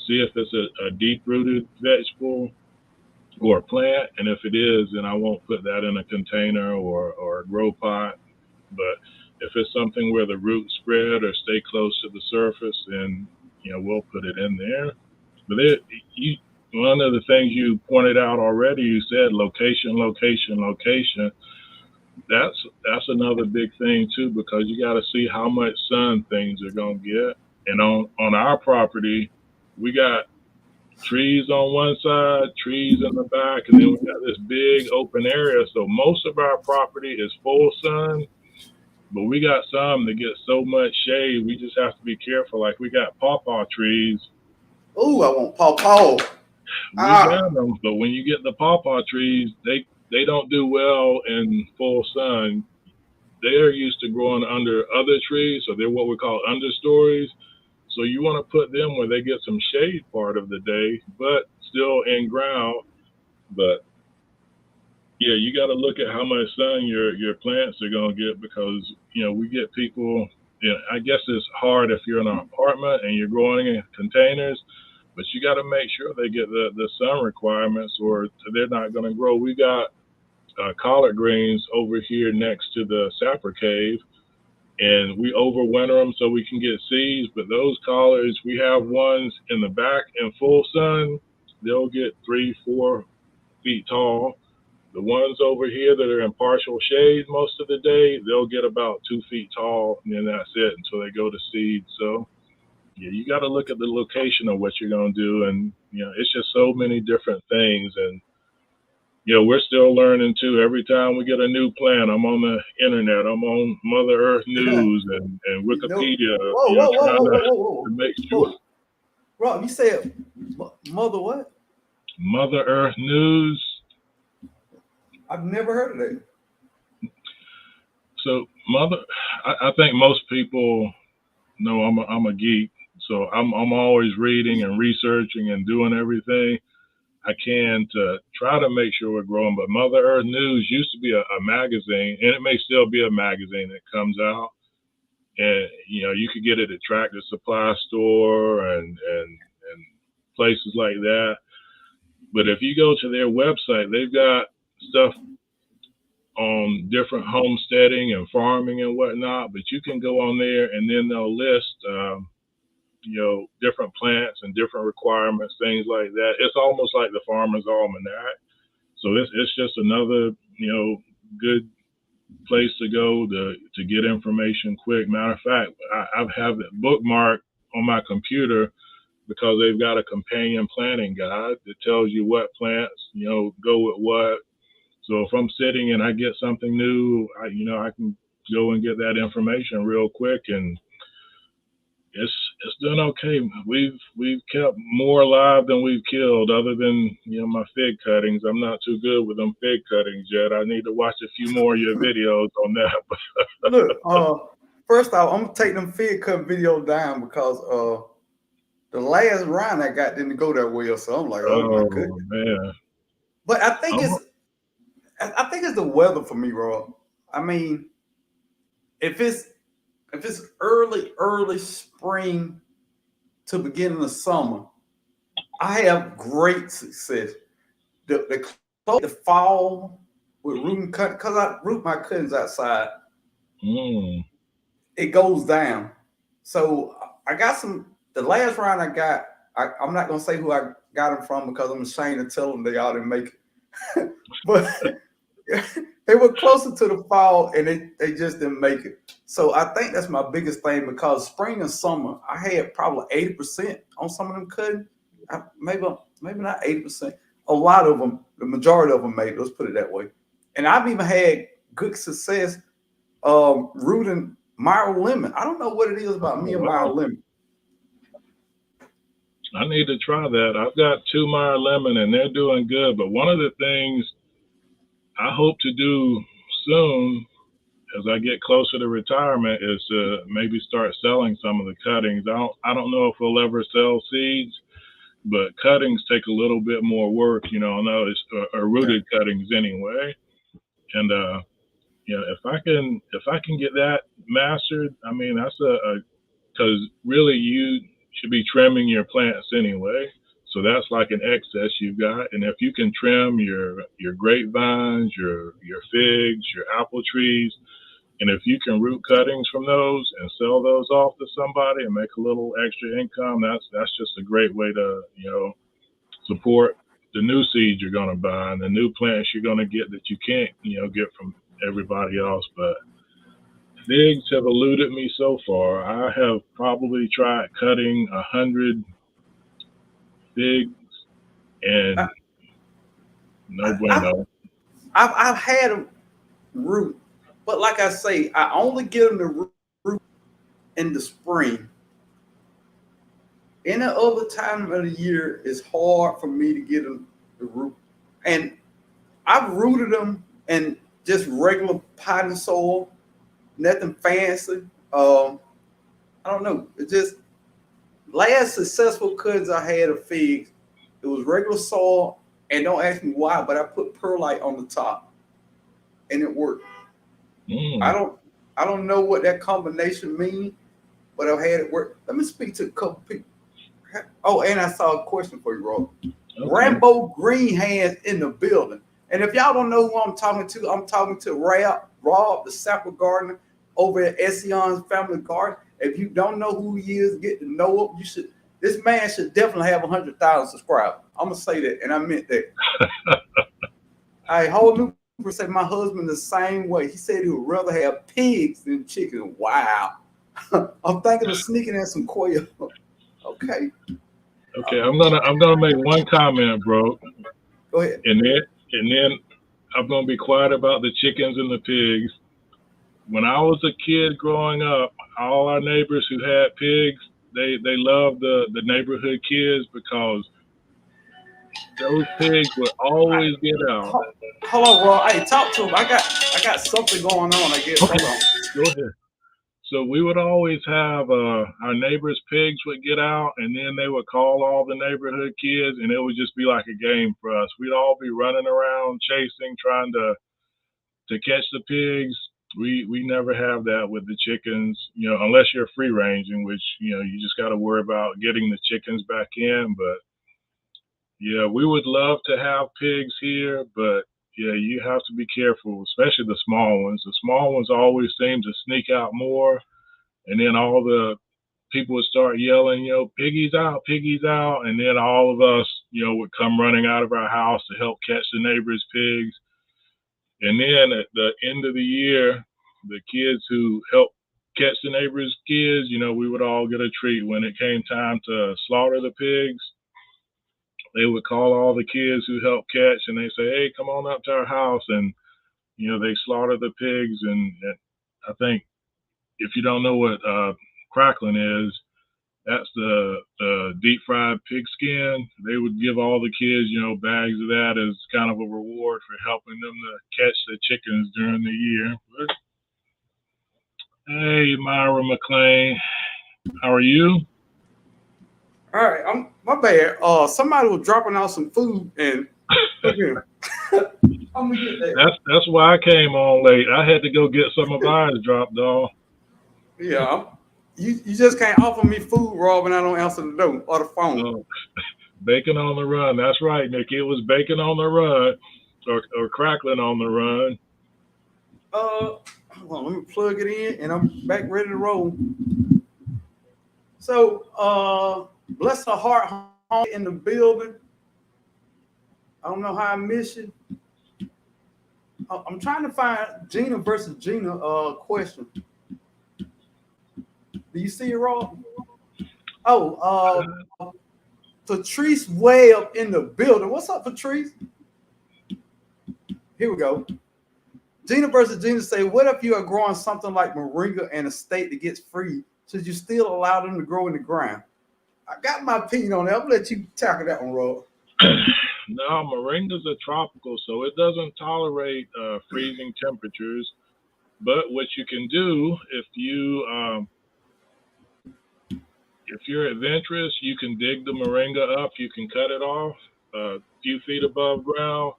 See if it's a deep rooted vegetable or a plant, and if it is, then I won't put that in a container or a grow pot. But if it's something where the roots spread or stay close to the surface, then we'll put it in there. But you, one of the things you pointed out already, you said location, location, location. That's another big thing too because you got to see how much sun things are gonna get. And on our property, we got trees on one side, trees in the back, and then we got this big open area. So most of our property is full sun, but we got some that get so much shade, we just have to be careful. Like we got pawpaw trees, Oh, I want pawpaw. we Ah, got them, but when you get the pawpaw trees, they don't do well in full sun. They're used to growing under other trees, so they're what we call understories. So you want to put them where they get some shade part of the day, but still in ground. But yeah, you got to look at how much sun your plants are gonna get because we get people. I guess it's hard if you're in an apartment and you're growing in containers, but you got to make sure they get the sun requirements, or they're not going to grow. We got collard greens over here next to the sapper cave, and we overwinter them so we can get seeds. But those collards, we have ones in the back in full sun, they'll get 3-4 feet tall. The ones over here that are in partial shade most of the day, they'll get about 2 feet tall, and then that's it until they go to seed. So yeah, you got to look at the location of what you're going to do, and it's just so many different things. And we're still learning too. Every time we get a new plant, I'm on the internet. I'm on Mother Earth News and you know. Wikipedia. Whoa, whoa, whoa, Trying whoa, whoa, to, whoa, whoa, to make sure whoa. Rob, you said mother what? Mother Earth News. I've never heard of that. So I think most people know I'm a geek. So I'm always reading and researching and doing everything I can to try to make sure we're growing. But Mother Earth News used to be a magazine, and it may still be a magazine that comes out. And you could get it at Tractor Supply Store and places like that. But if you go to their website, they've got stuff on different homesteading and farming and whatnot, but you can go on there and then they'll list, different plants and different requirements, things like that. It's almost like the Farmer's Almanac. So it's just another, good place to go to get information quick. Matter of fact, I've have it bookmarked on my computer because they've got a companion planting guide that tells you what plants, go with what. So if I'm sitting and I get something new, I can go and get that information real quick, and it's done okay. We've kept more alive than we've killed, other than my fig cuttings. I'm not too good with them fig cuttings yet. I need to watch a few more of your videos on that. Look, first off, I'm gonna take them fig cut videos down because the last round I got didn't go that well, so I'm like, oh my goodness. Man. But I think it's the weather for me, Rob. I mean, if it's early spring to beginning of summer, I have great success. The fall with rooting cut, because I root my cuttings outside, it goes down. So I got some. The last round I got, I'm not gonna say who I got them from because I'm ashamed to tell them they all didn't make it. But they were closer to the fall and they just didn't make it. So I think that's my biggest thing, because spring and summer, I had probably 80% on some of them cutting. Maybe not 80%. A lot of them, the majority of them made it. Let's put it that way. And I've even had good success rooting Meyer lemon. I don't know what it is about me and Meyer lemon. I need to try that. I've got 2 Meyer lemon and they're doing good. But one of the things I hope to do soon as I get closer to retirement is to maybe start selling some of the cuttings. I don't know if we'll ever sell seeds, but cuttings take a little bit more work, I know it's rooted cuttings anyway. And if I can get that mastered, I mean, that's because really you should be trimming your plants anyway. So that's like an excess you've got. And if you can trim your grapevines, your figs, your apple trees, and if you can root cuttings from those and sell those off to somebody and make a little extra income, that's just a great way to, support the new seeds you're going to buy and the new plants you're going to get that you can't, get from everybody else. But figs have eluded me so far. I have probably tried cutting 100 figs and no bueno. I've had them root, but like I say, I only get them to root in the spring. Any other time of the year, it's hard for me to get them to root. And I've rooted them in just regular potting soil, nothing fancy. I don't know. It just last successful cuttings I had of figs, it was regular soil, and don't ask me why, but I put perlite on the top, and it worked. I don't know what that combination means, but I've had it work. Let me speak to a couple people. Oh, and I saw a question for you, Rob. Okay. Rambo Green Hands in the building. And if y'all don't know who I'm talking to Rob, the sapper gardener over at Espeon's Family Garden. If you don't know who he is, get to know him. You should. This man should definitely have 100,000 subscribers. I'm gonna say that, and I meant that. I whole new person said my husband the same way. He said he would rather have pigs than chicken. Wow. I'm thinking of sneaking in some quail. Okay. Okay, I'm gonna make one comment, bro. Go ahead. And then I'm gonna be quiet about the chickens and the pigs. When I was a kid growing up, all our neighbors who had pigs, they loved the neighborhood kids because those pigs would always get out. Hold on, Rob. Hey, talk to him. I got something going on, I guess. Okay. Hold on. Go ahead. So we would always have our neighbors' pigs would get out, and then they would call all the neighborhood kids, and it would just be like a game for us. We'd all be running around chasing, trying to catch the pigs. We never have that with the chickens, unless you're free ranging, which you just got to worry about getting the chickens back in. But yeah, we would love to have pigs here, but yeah, you have to be careful, especially the small ones. The small ones always seem to sneak out more, and then all the people would start yelling, piggies out, and then all of us, would come running out of our house to help catch the neighbors' pigs. And then at the end of the year, the kids who helped catch the neighbors' kids, we would all get a treat. When it came time to slaughter the pigs, they would call all the kids who helped catch, and they say, "Hey, come on up to our house," and they slaughter the pigs. And I think if you don't know what crackling is, that's the deep fried pig skin. They would give all the kids, bags of that as kind of a reward for helping them to catch the chickens during the year. But, hey, Myra McLean, how are you? All right, I'm my bad. Somebody was dropping out some food, and again, I'm gonna get that. That's why I came on late. I had to go get some of ours dropped off. Yeah, you just can't offer me food, Rob, and I don't answer the door or the phone. Oh, bacon on the run. That's right, Nick. It was bacon on the run, or crackling on the run. Hold on, let me plug it in, and I'm back ready to roll. So, bless her heart, home in the building. I don't know how I miss you. I'm trying to find Gina versus Gina question. Do you see it, Rob? Oh, Patrice Webb in the building. What's up, Patrice? Here we go. Gina versus Gina say, what if you are growing something like moringa in a state that gets free? Should you still allow them to grow in the ground? I got my opinion on that. I'm gonna let you tackle that one, Rob. No, moringas are tropical, so it doesn't tolerate freezing temperatures. But what you can do if you're adventurous, you can dig the moringa up. You can cut it off a few feet above ground.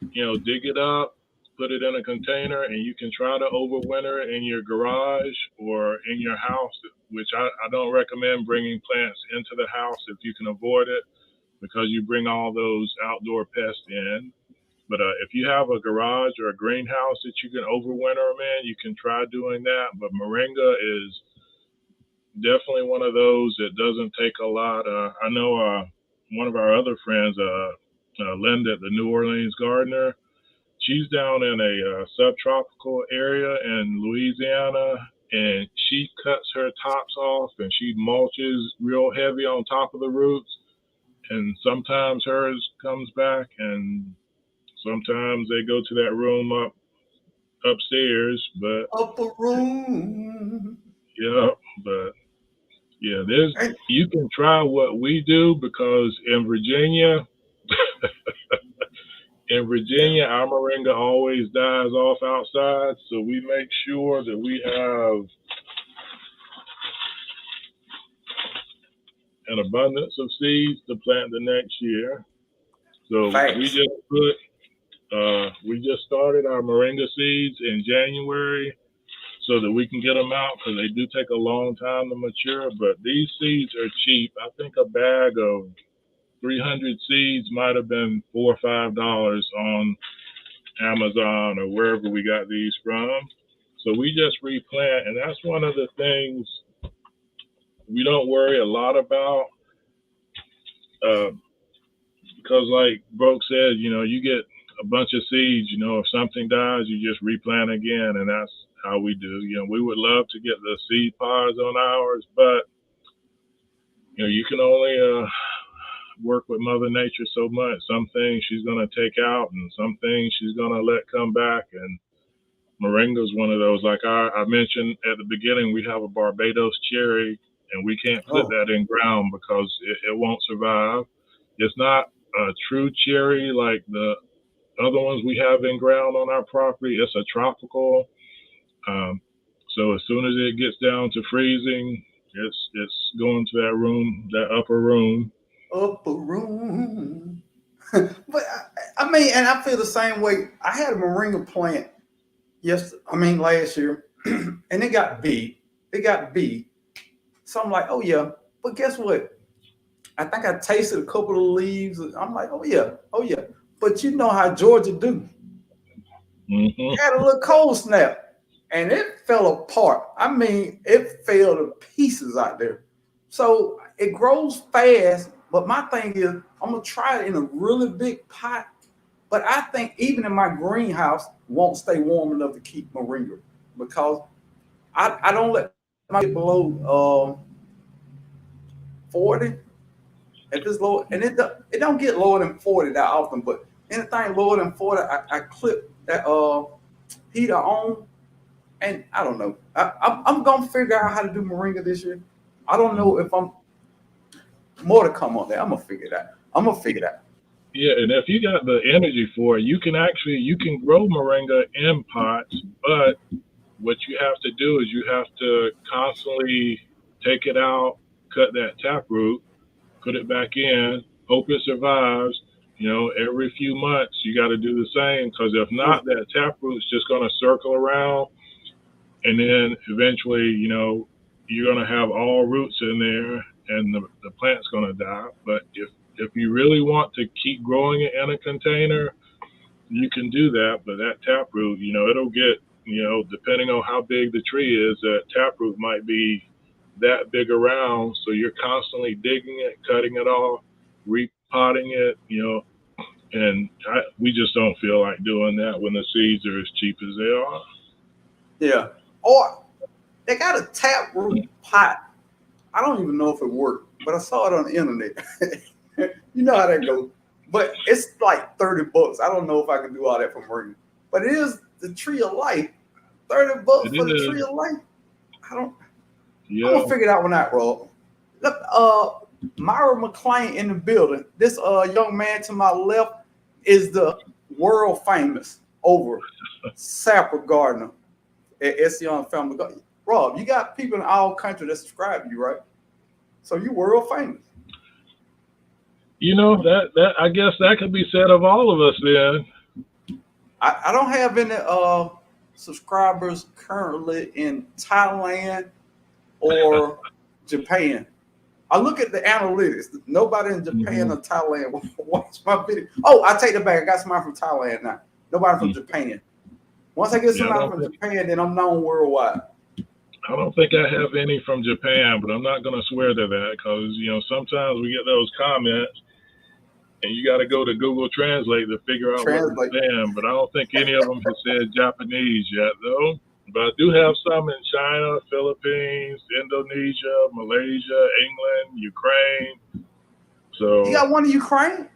Dig it up, put it in a container, and you can try to overwinter it in your garage or in your house. Which I don't recommend bringing plants into the house if you can avoid it, because you bring all those outdoor pests in. But if you have a garage or a greenhouse that you can overwinter them in, you can try doing that. But moringa is definitely one of those that doesn't take a lot. I know one of our other friends, Linda, the New Orleans gardener, she's down in a subtropical area in Louisiana, and she cuts her tops off and she mulches real heavy on top of the roots. And sometimes hers comes back, and sometimes they go to that room upstairs. But Upper room. yeah, but yeah, Hey, you can try what we do, because yeah. our moringa always dies off outside, so we make sure that we have an abundance of seeds to plant the next year. So Facts. we just started our moringa seeds in January so that we can get them out, because they do take a long time to mature. But these seeds are cheap. I think a bag of 300 seeds might have been $4 or $5 on Amazon or wherever we got these from. So we just replant, and that's one of the things we don't worry a lot about, uh, because, like Broke said, you get a bunch of seeds. If something dies, you just replant again, and that's how we do. We would love to get the seed pods on ours, but you can only work with Mother Nature so much. Some things she's gonna take out, and some things she's gonna let come back. And moringa's one of those. Like I mentioned at the beginning, we have a Barbados cherry, and we can't put Oh, that in ground because it won't survive. It's not a true cherry like the other ones we have in ground on our property. It's a tropical. Um, so as soon as it gets down to freezing, it's going to that room, that upper room. upper room. But I mean, and I feel the same way. I had a moringa plant last year, and it got big. It got big. So I'm like, oh yeah. But guess what? I think I tasted a couple of leaves. I'm like, oh yeah, oh yeah. But you know how Georgia do. Mm-hmm. had a little cold snap, and it fell apart. I mean, it fell to pieces out there. So it grows fast, but my thing is, I'm gonna try it in a really big pot. But I think even in my greenhouse won't stay warm enough to keep moringa because I don't let my get below 40. If it's low, and it don't get lower than 40 that often, but anything lower than 40, I clip that heater on, and I don't know. I'm gonna figure out how to do moringa this year. I don't know if I'm more to come on that. I'm gonna figure it out. I'm gonna figure it out. Yeah, and if you got the energy for it, you can grow moringa in pots, but what you have to do is you have to constantly take it out, cut that taproot, put it back in, hope it survives. Every few months you got to do the same because if not, that taproot's just going to circle around, and then eventually, you're going to have all roots in there, and the plant's going to die. But if you really want to keep growing it in a container, you can do that. But that taproot, it'll get, depending on how big the tree is, that taproot might be that big around. So you're constantly digging it, cutting it off, repotting it, and we just don't feel like doing that when the seeds are as cheap as they are. Yeah. Or they got a taproot pot. I don't even know if it worked, but I saw it on the internet. You know how that goes. But it's like $30. I don't know if I can do all that for moringa. But it is the tree of life. $30 for the tree of life. I'm gonna figure that one out, Rob. Look, Myra McLean in the building. This young man to my left is the world famous over sapper gardener at Espeon Family Garden. Rob, you got people in all countries that subscribe to you, right? So you world famous. That I guess that could be said of all of us then. I don't have any subscribers currently in Thailand or Japan. I look at the analytics. Nobody in Japan or Thailand watch my video. Oh, I take it back. I got somebody from Thailand now. Nobody from Japan. Once I get somebody from Japan, then I'm known worldwide. I don't think I have any from Japan, but I'm not going to swear to that because, sometimes we get those comments and you got to go to Google Translate to figure out what they're saying. But I don't think any of them have said Japanese yet, though. But I do have some in China, Philippines, Indonesia, Malaysia, England, Ukraine. So you got one in Ukraine?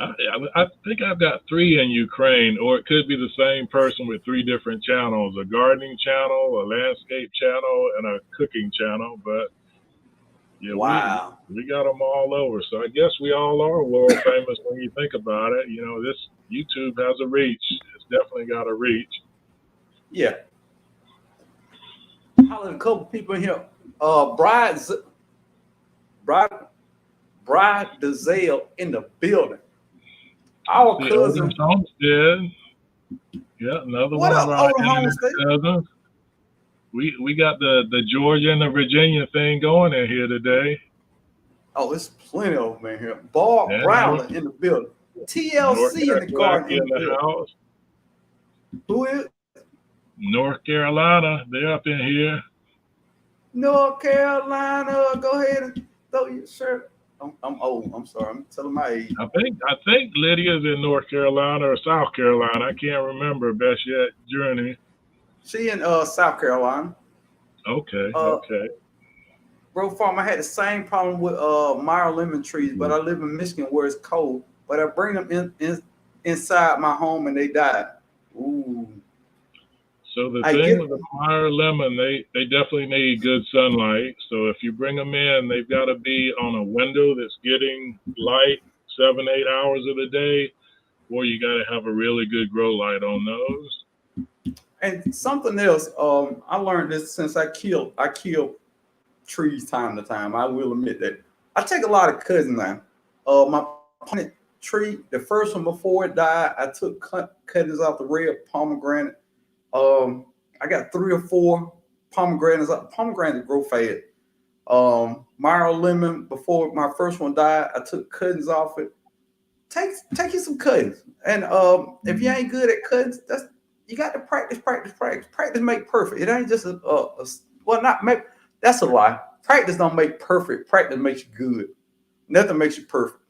I think I've got 3 in Ukraine, or it could be the same person with 3 different channels: a gardening channel, a landscape channel, and a cooking channel. But yeah, wow, we got them all over. So I guess we all are world famous when you think about it. This YouTube has a reach. It's definitely got a reach. Yeah. Holler a couple people in here. Bride Dezale in the building. Our cousin. Homestead. Yeah, another what one of our cousins. We got the Georgia and the Virginia thing going in here today. Oh, it's plenty of them in here. Bob Brown in the building. TLC in the garden in the house. Who is? North Carolina. They're up in here. North Carolina. Go ahead and throw your shirt. I'm old. I'm sorry. I'm telling my age. I think Lydia's in North Carolina or South Carolina. I can't remember. Best yet, Journey. She in South Carolina. Okay. Bro, farm. I had the same problem with Meyer lemon trees, but I live in Michigan where it's cold. But I bring them inside my home and they die. Ooh. So the thing with the Meyer lemon, they definitely need good sunlight. So if you bring them in, they've got to be on a window that's getting light 7-8 hours of the day, or you got to have a really good grow light on those. And something else, I learned this since I kill trees time to time. I will admit that I take a lot of cuttings now. My pomegranate tree, the first one before it died, I took cuttings off the red pomegranate. I got 3 or 4 pomegranates. Pomegranates grow fast. Meyer lemon, before my first one died, I took cuttings off it. Take you some cuttings, and if you ain't good at cuttings, you got to practice, practice, practice. Practice make perfect. It ain't just well, not make. That's a lie. Practice don't make perfect. Practice makes you good. Nothing makes you perfect.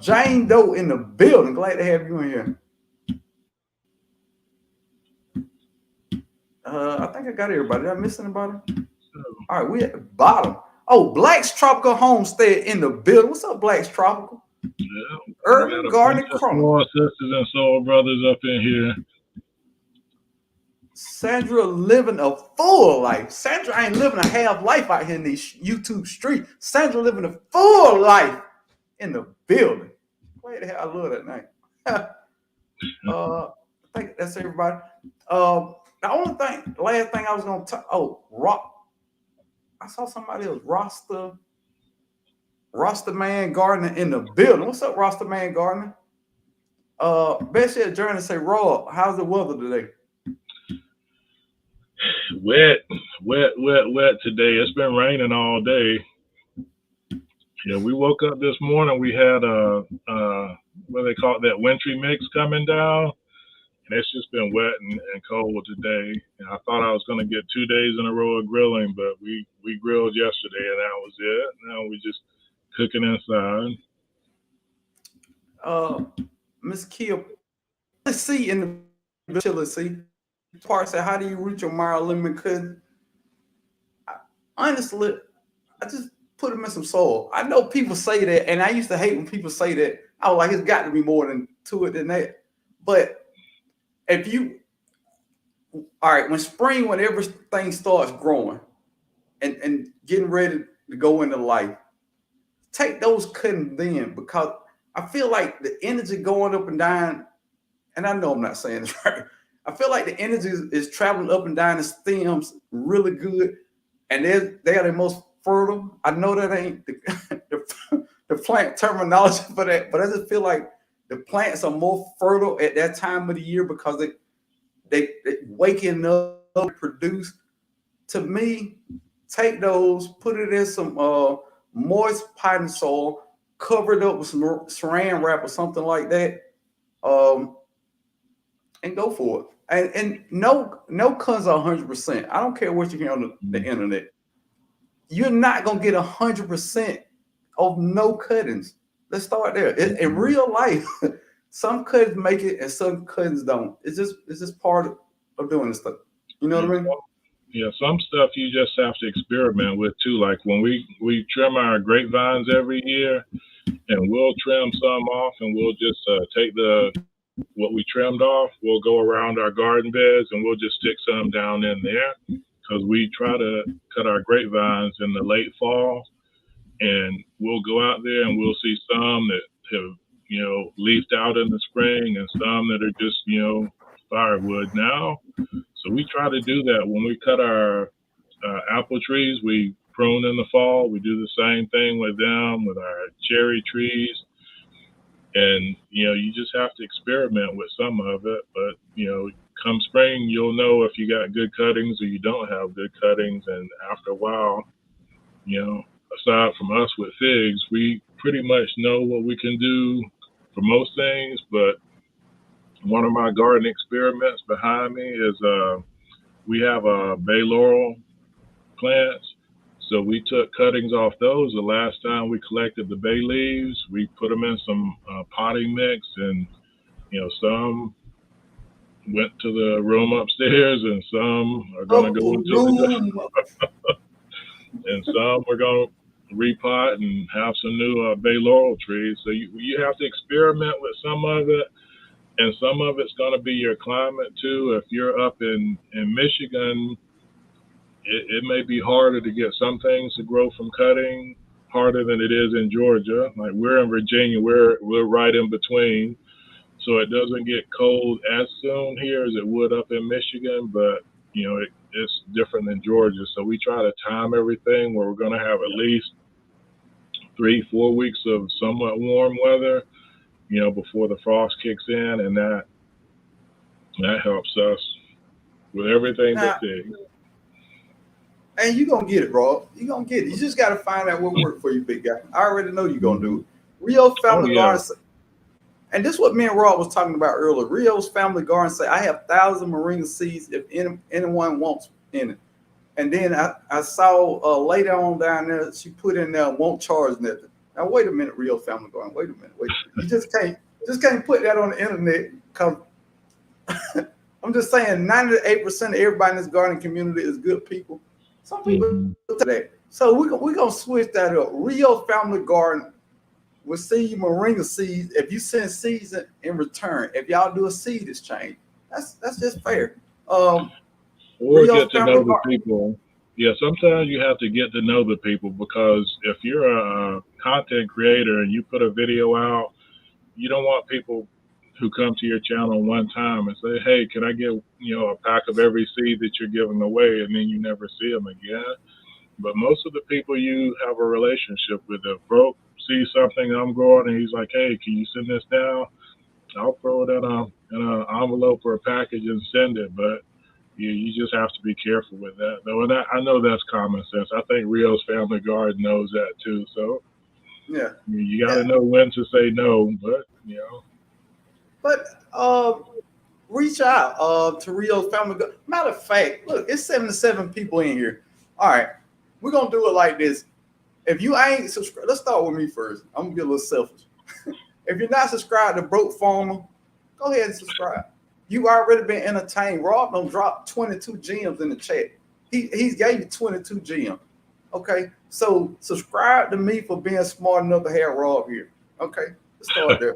Jane Doe in the building. Glad to have you in here. I think I got everybody. Did I miss anybody? All right, we at the bottom. Oh, Black's Tropical Homestead in the building. What's up, Black's Tropical? Yeah, we got Urban a Garden bunch of Chronicle. soul sisters and soul brothers up in here. Sandra living a full life. Sandra ain't living a half life out here in these YouTube streets. Sandra living a full life in the building. Wait the hell, I love that name. I think that's everybody. The only thing, last thing I was gonna talk. Oh, Rock. I saw somebody else. Roster Man Gardner in the building. What's up, Roster Man Gardner? Bessie at Journey say, Rob, how's the weather today? Wet today. It's been raining all day. Yeah, we woke up this morning. We had what they call it, that wintry mix coming down, and it's just been wet and cold today. And I thought I was going to get 2 days in a row of grilling, but we grilled yesterday, and that was it. Now we just cooking inside. Miss Kia, let's see in the chiller. See, part said, how do you root your mild lemon cousin? Honestly, I just put them in some soil. I know people say that, and I used to hate when people say that. I was like, it's got to be more to it than that. But if you, all right, when everything starts growing and getting ready to go into life, take those cuttings then, because I feel like the energy going up and down, and I know I'm not saying this right. I feel like the energy is traveling up and down the stems really good, and they are the most fertile. I know that ain't the plant terminology for that, but I just feel like the plants are more fertile at that time of the year because they waking up to produce. To me, take those, put it in some moist potting soil, cover it up with some saran wrap or something like that, and go for it. And no cuts are 100%. I don't care what you hear on the internet. You're not gonna get 100% of no cuttings. Let's start there. In real life, some cuttings make it and some cuttings don't. It's just part of doing this stuff. You know what I mean? Yeah, some stuff you just have to experiment with too. Like when we trim our grapevines every year, and we'll trim some off, and we'll just take what we trimmed off. We'll go around our garden beds, and we'll just stick some down in there, because we try to cut our grapevines in the late fall, and we'll go out there and we'll see some that have leafed out in the spring, and some that are just firewood now. So we try to do that when we cut our apple trees. We prune in the fall. We do the same thing with them, with our cherry trees. And, you just have to experiment with some of it. But, come spring, you'll know if you got good cuttings or you don't have good cuttings. And after a while, aside from us with figs, we pretty much know what we can do for most things. But one of my garden experiments behind me is we have bay laurel plants. So we took cuttings off those. The last time we collected the bay leaves, we put them in some potting mix, and some went to the room upstairs, and some are going to go into and some we're going to repot and have some new bay laurel trees. So you have to experiment with some of it, and some of it's going to be your climate too. If you're up in Michigan, it may be harder to get some things to grow from cutting, harder than it is in Georgia. Like we're in Virginia, we're right in between. So it doesn't get cold as soon here as it would up in Michigan, but it's different than Georgia. So we try to time everything where we're going to have at least 3-4 weeks of somewhat warm weather, before the frost kicks in, and that helps us with everything but figs. And you're going to get it, bro. You're going to get it. You just got to find out what works for you, big guy. I already know you're going to do it. Rio Family Garden. And this is what me and Rob was talking about earlier. Rio's Family Garden say, I have 1,000 moringa seeds if anyone wants in it. And then I saw later on down there, she put in there, won't charge nothing. Now, wait a minute, Rio Family Garden. Wait a minute. You just can't put that on the internet because I'm just saying 98% of everybody in this garden community is good people. Some people do that. So we're going to switch that up. Rio Family Garden will send you moringa seeds if you send seeds in return. If y'all do a seed exchange, that's just fair. Or Rio's get to Family know the Garden. people. Yeah, sometimes you have to get to know the people because if you're a content creator and you put a video out, you don't want people who come to your channel one time and say, "Hey, can I get a pack of every seed that you're giving away?" and then you never see them again. But most of the people you have a relationship with, if Broke sees something I'm growing and he's like, "Hey, can you send this down?" I'll throw it in an envelope or a package and send it. But you just have to be careful with that, though. And I know that's common sense. I think Rio's Family Garden knows that too. So Yeah. you got to know when to say no. But reach out to Rio's Family Garden. Matter of fact, look, it's 77 people in here. All right, we're gonna do it like this. If you ain't subscribed, let's start with me first. I'm gonna be a little selfish. If you're not subscribed to Broke Farmer, go ahead and subscribe. You already been entertained. Rob done dropped 22 gems in the chat. He's gave you 22 gems. Okay, so subscribe to me for being smart enough to have Rob here. Okay, let's start there.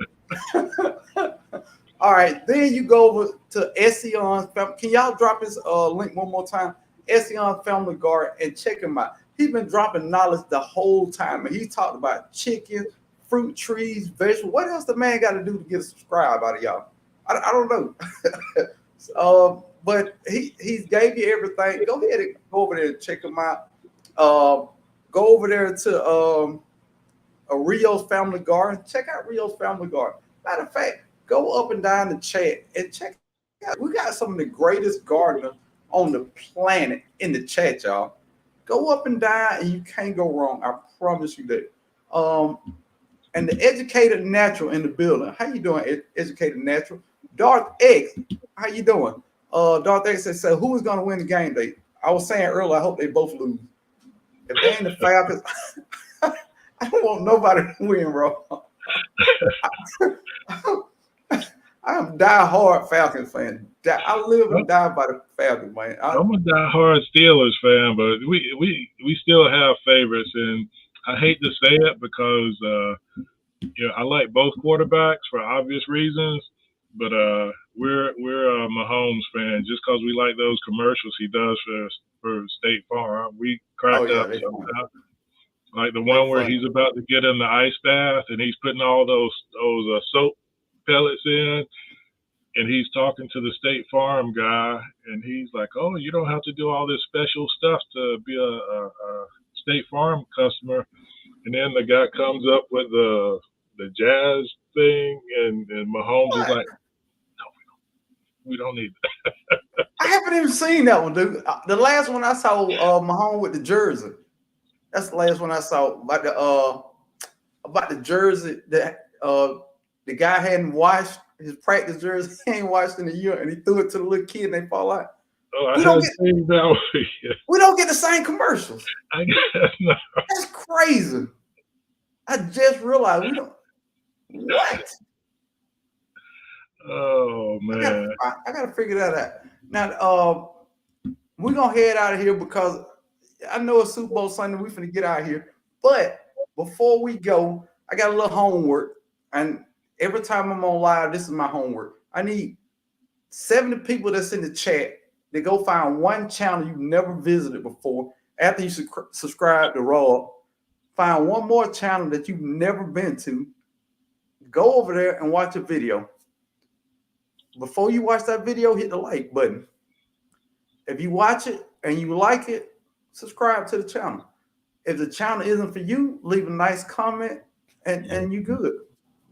All right, then you go over to Espeon. Can y'all drop his link one more time? Espeon Family Garden and check him out. He's been dropping knowledge the whole time, and he talked about chicken, fruit trees, vegetables. What else the man got to do to get a subscribe out of y'all? I don't know. But he's gave you everything. Go ahead and go over there and check him out. Go over there to a Rio's Family Garden. Check out Rio's Family Garden. Matter of fact, go up and down the chat and check out. We got some of the greatest gardeners on the planet in the chat, y'all. Go up and down and you can't go wrong. I promise you that. And the Educated Natural in the building. How you doing, Educated Natural? Darth X, how you doing? Darth X said, so who is going to win the game day? I was saying earlier, I hope they both lose. If they ain't the Falcons, I don't want nobody to win, bro. I'm a die-hard Falcons fan. I live and die by the Falcons, man. I'm a die-hard Steelers fan, but we still have favorites, and I hate to say it because I like both quarterbacks for obvious reasons, but we're a Mahomes fan just because we like those commercials he does for State Farm. We cracked up sometimes. Like the one where he's about to get in the ice bath and he's putting all those soap pellets in, and he's talking to the State Farm guy, and he's like, "Oh, you don't have to do all this special stuff to be a State Farm customer." And then the guy comes up with the jazz thing, and Mahomes is like, "No, we don't need that." I haven't even seen that one, dude. The last one I saw, Mahomes with the jersey. That's the last one I saw about the jersey that the guy hadn't washed his practice jersey. He ain't washed in a year, and he threw it to the little kid, and they fall out. Oh, I haven't seen that one yet. We don't get the same commercials. I guess not. That's crazy. I just realized we don't. What? Oh man, I gotta figure that out. Now, we're gonna head out of here because I know it's Super Bowl Sunday. We're finna get out of here. But before we go, I got a little homework. And every time I'm on live, this is my homework. I need 70 people that's in the chat to go find one channel you've never visited before. After you subscribe to Raw, find one more channel that you've never been to. Go over there and watch a video. Before you watch that video, hit the like button. If you watch it and you like it, subscribe to the channel. If the channel isn't for you, leave a nice comment and you good.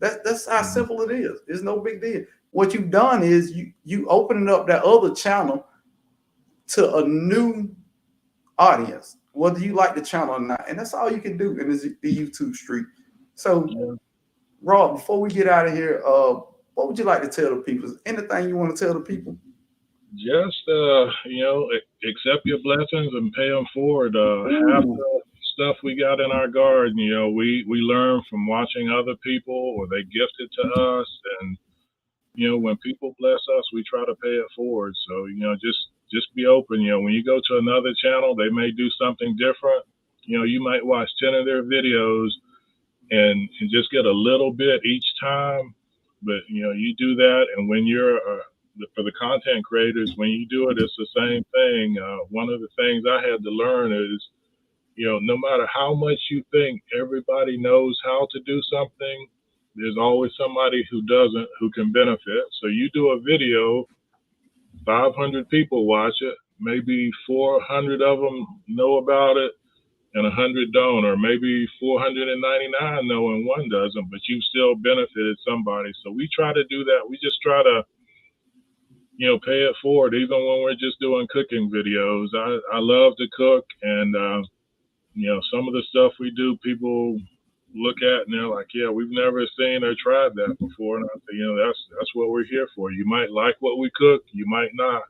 That's how simple it is. It's no big deal. What you've done is you opening up that other channel to a new audience, whether you like the channel or not. And that's all you can do in the YouTube street. So Rob, before we get out of here, what would you like to tell the people? Anything you want to tell the people? Just accept your blessings and pay them forward. Half Ooh. the stuff we got in our garden, we learn from watching other people, or they gift it to us, and when people bless us, we try to pay it forward. So just be open. When you go to another channel, they may do something different. You might watch 10 of their videos and just get a little bit each time. But you do that, and when you're for the content creators, when you do it, it's the same thing. One of the things I had to learn is, no matter how much you think everybody knows how to do something, there's always somebody who doesn't, who can benefit. So you do a video, 500 people watch it, maybe 400 of them know about it, and 100 don't, or maybe 499 know and one doesn't, but you still benefited somebody. So we try to do that. We just try to, pay it forward, even when we're just doing cooking videos. I love to cook, and some of the stuff we do, people look at and they're like, yeah, we've never seen or tried that before. And I say, that's what we're here for. You might like what we cook, you might not.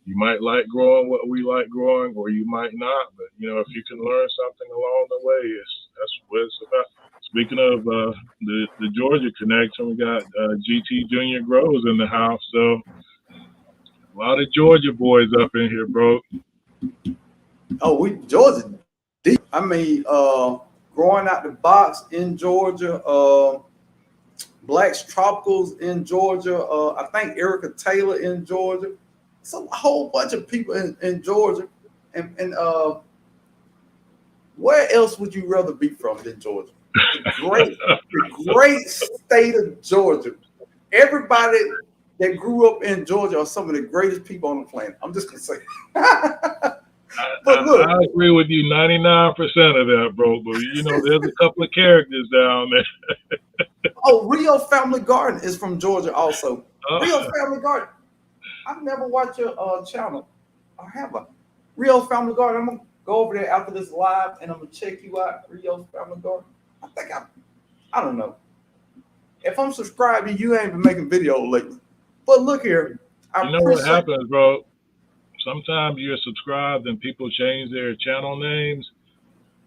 You might like growing what we like growing, or you might not. But if you can learn something along the way, that's what it's about. Speaking of the Georgia connection, we got GT Junior Grows in the house, so a lot of Georgia boys up in here, bro. Oh, we Georgia deep. I mean, growing out the box in Georgia, Black's Tropicals in Georgia. I think Erica Taylor in Georgia. It's a whole bunch of people in Georgia. And where else would you rather be from than Georgia? The great state of Georgia. Everybody that grew up in Georgia are some of the greatest people on the planet. I'm just gonna say. But look, I agree with you 99% of that, bro. But there's a couple of characters down there. oh, Rio Family Garden is from Georgia also. Rio Family Garden. I've never watched your channel. Or have I? Rio Family Garden. I'm gonna go over there after this live and I'm gonna check you out. Rio Family Garden. I think I don't know. If I'm subscribed to you, ain't been making videos lately. But look here. You know what happens, bro? Sometimes you're subscribed and people change their channel names,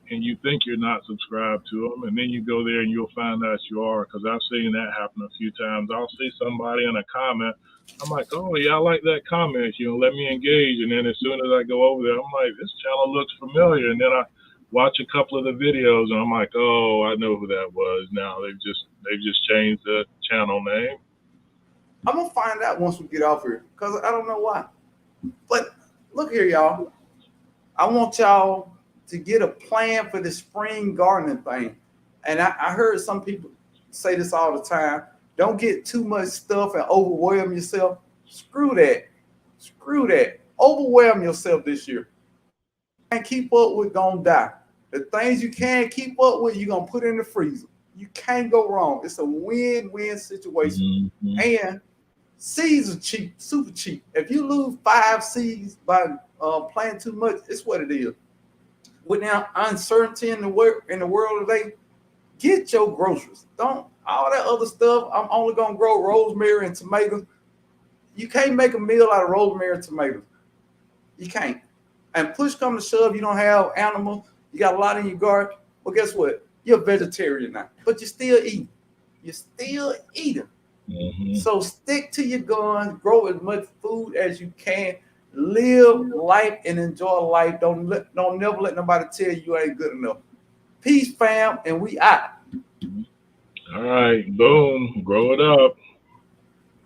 and you think you're not subscribed to them, and then you go there and you'll find out you are, because I've seen that happen a few times. I'll see somebody in a comment. I'm like, oh, yeah, I like that comment. Let me engage. And then as soon as I go over there, I'm like, this channel looks familiar. And then I watch a couple of the videos, and I'm like, oh, I know who that was. Now they've just changed the channel name. I'm gonna find out once we get off here, because I don't know why. But look here, y'all. I want y'all to get a plan for the spring gardening thing. And I heard some people say this all the time. Don't get too much stuff and overwhelm yourself. Screw that. Screw that. Overwhelm yourself this year. Can't keep up with, gonna die. The things you can't keep up with, you're gonna put in the freezer. You can't go wrong. It's a win-win situation. Mm-hmm. And seeds are cheap, super cheap. If you lose 5 seeds by planting too much, it's what it is. With now uncertainty in the world today, get your groceries. Don't all that other stuff. I'm only gonna grow rosemary and tomatoes. You can't make a meal out of rosemary and tomatoes. You can't. And push come to shove, you don't have animals. You got a lot in your garden. Well, guess what? You're a vegetarian now, but you're still eating. You're still eating. Mm-hmm. So stick to your guns, grow as much food as you can, live life and enjoy life. Don't never let nobody tell you ain't good enough. Peace, fam, and we out. All right, boom, grow it up.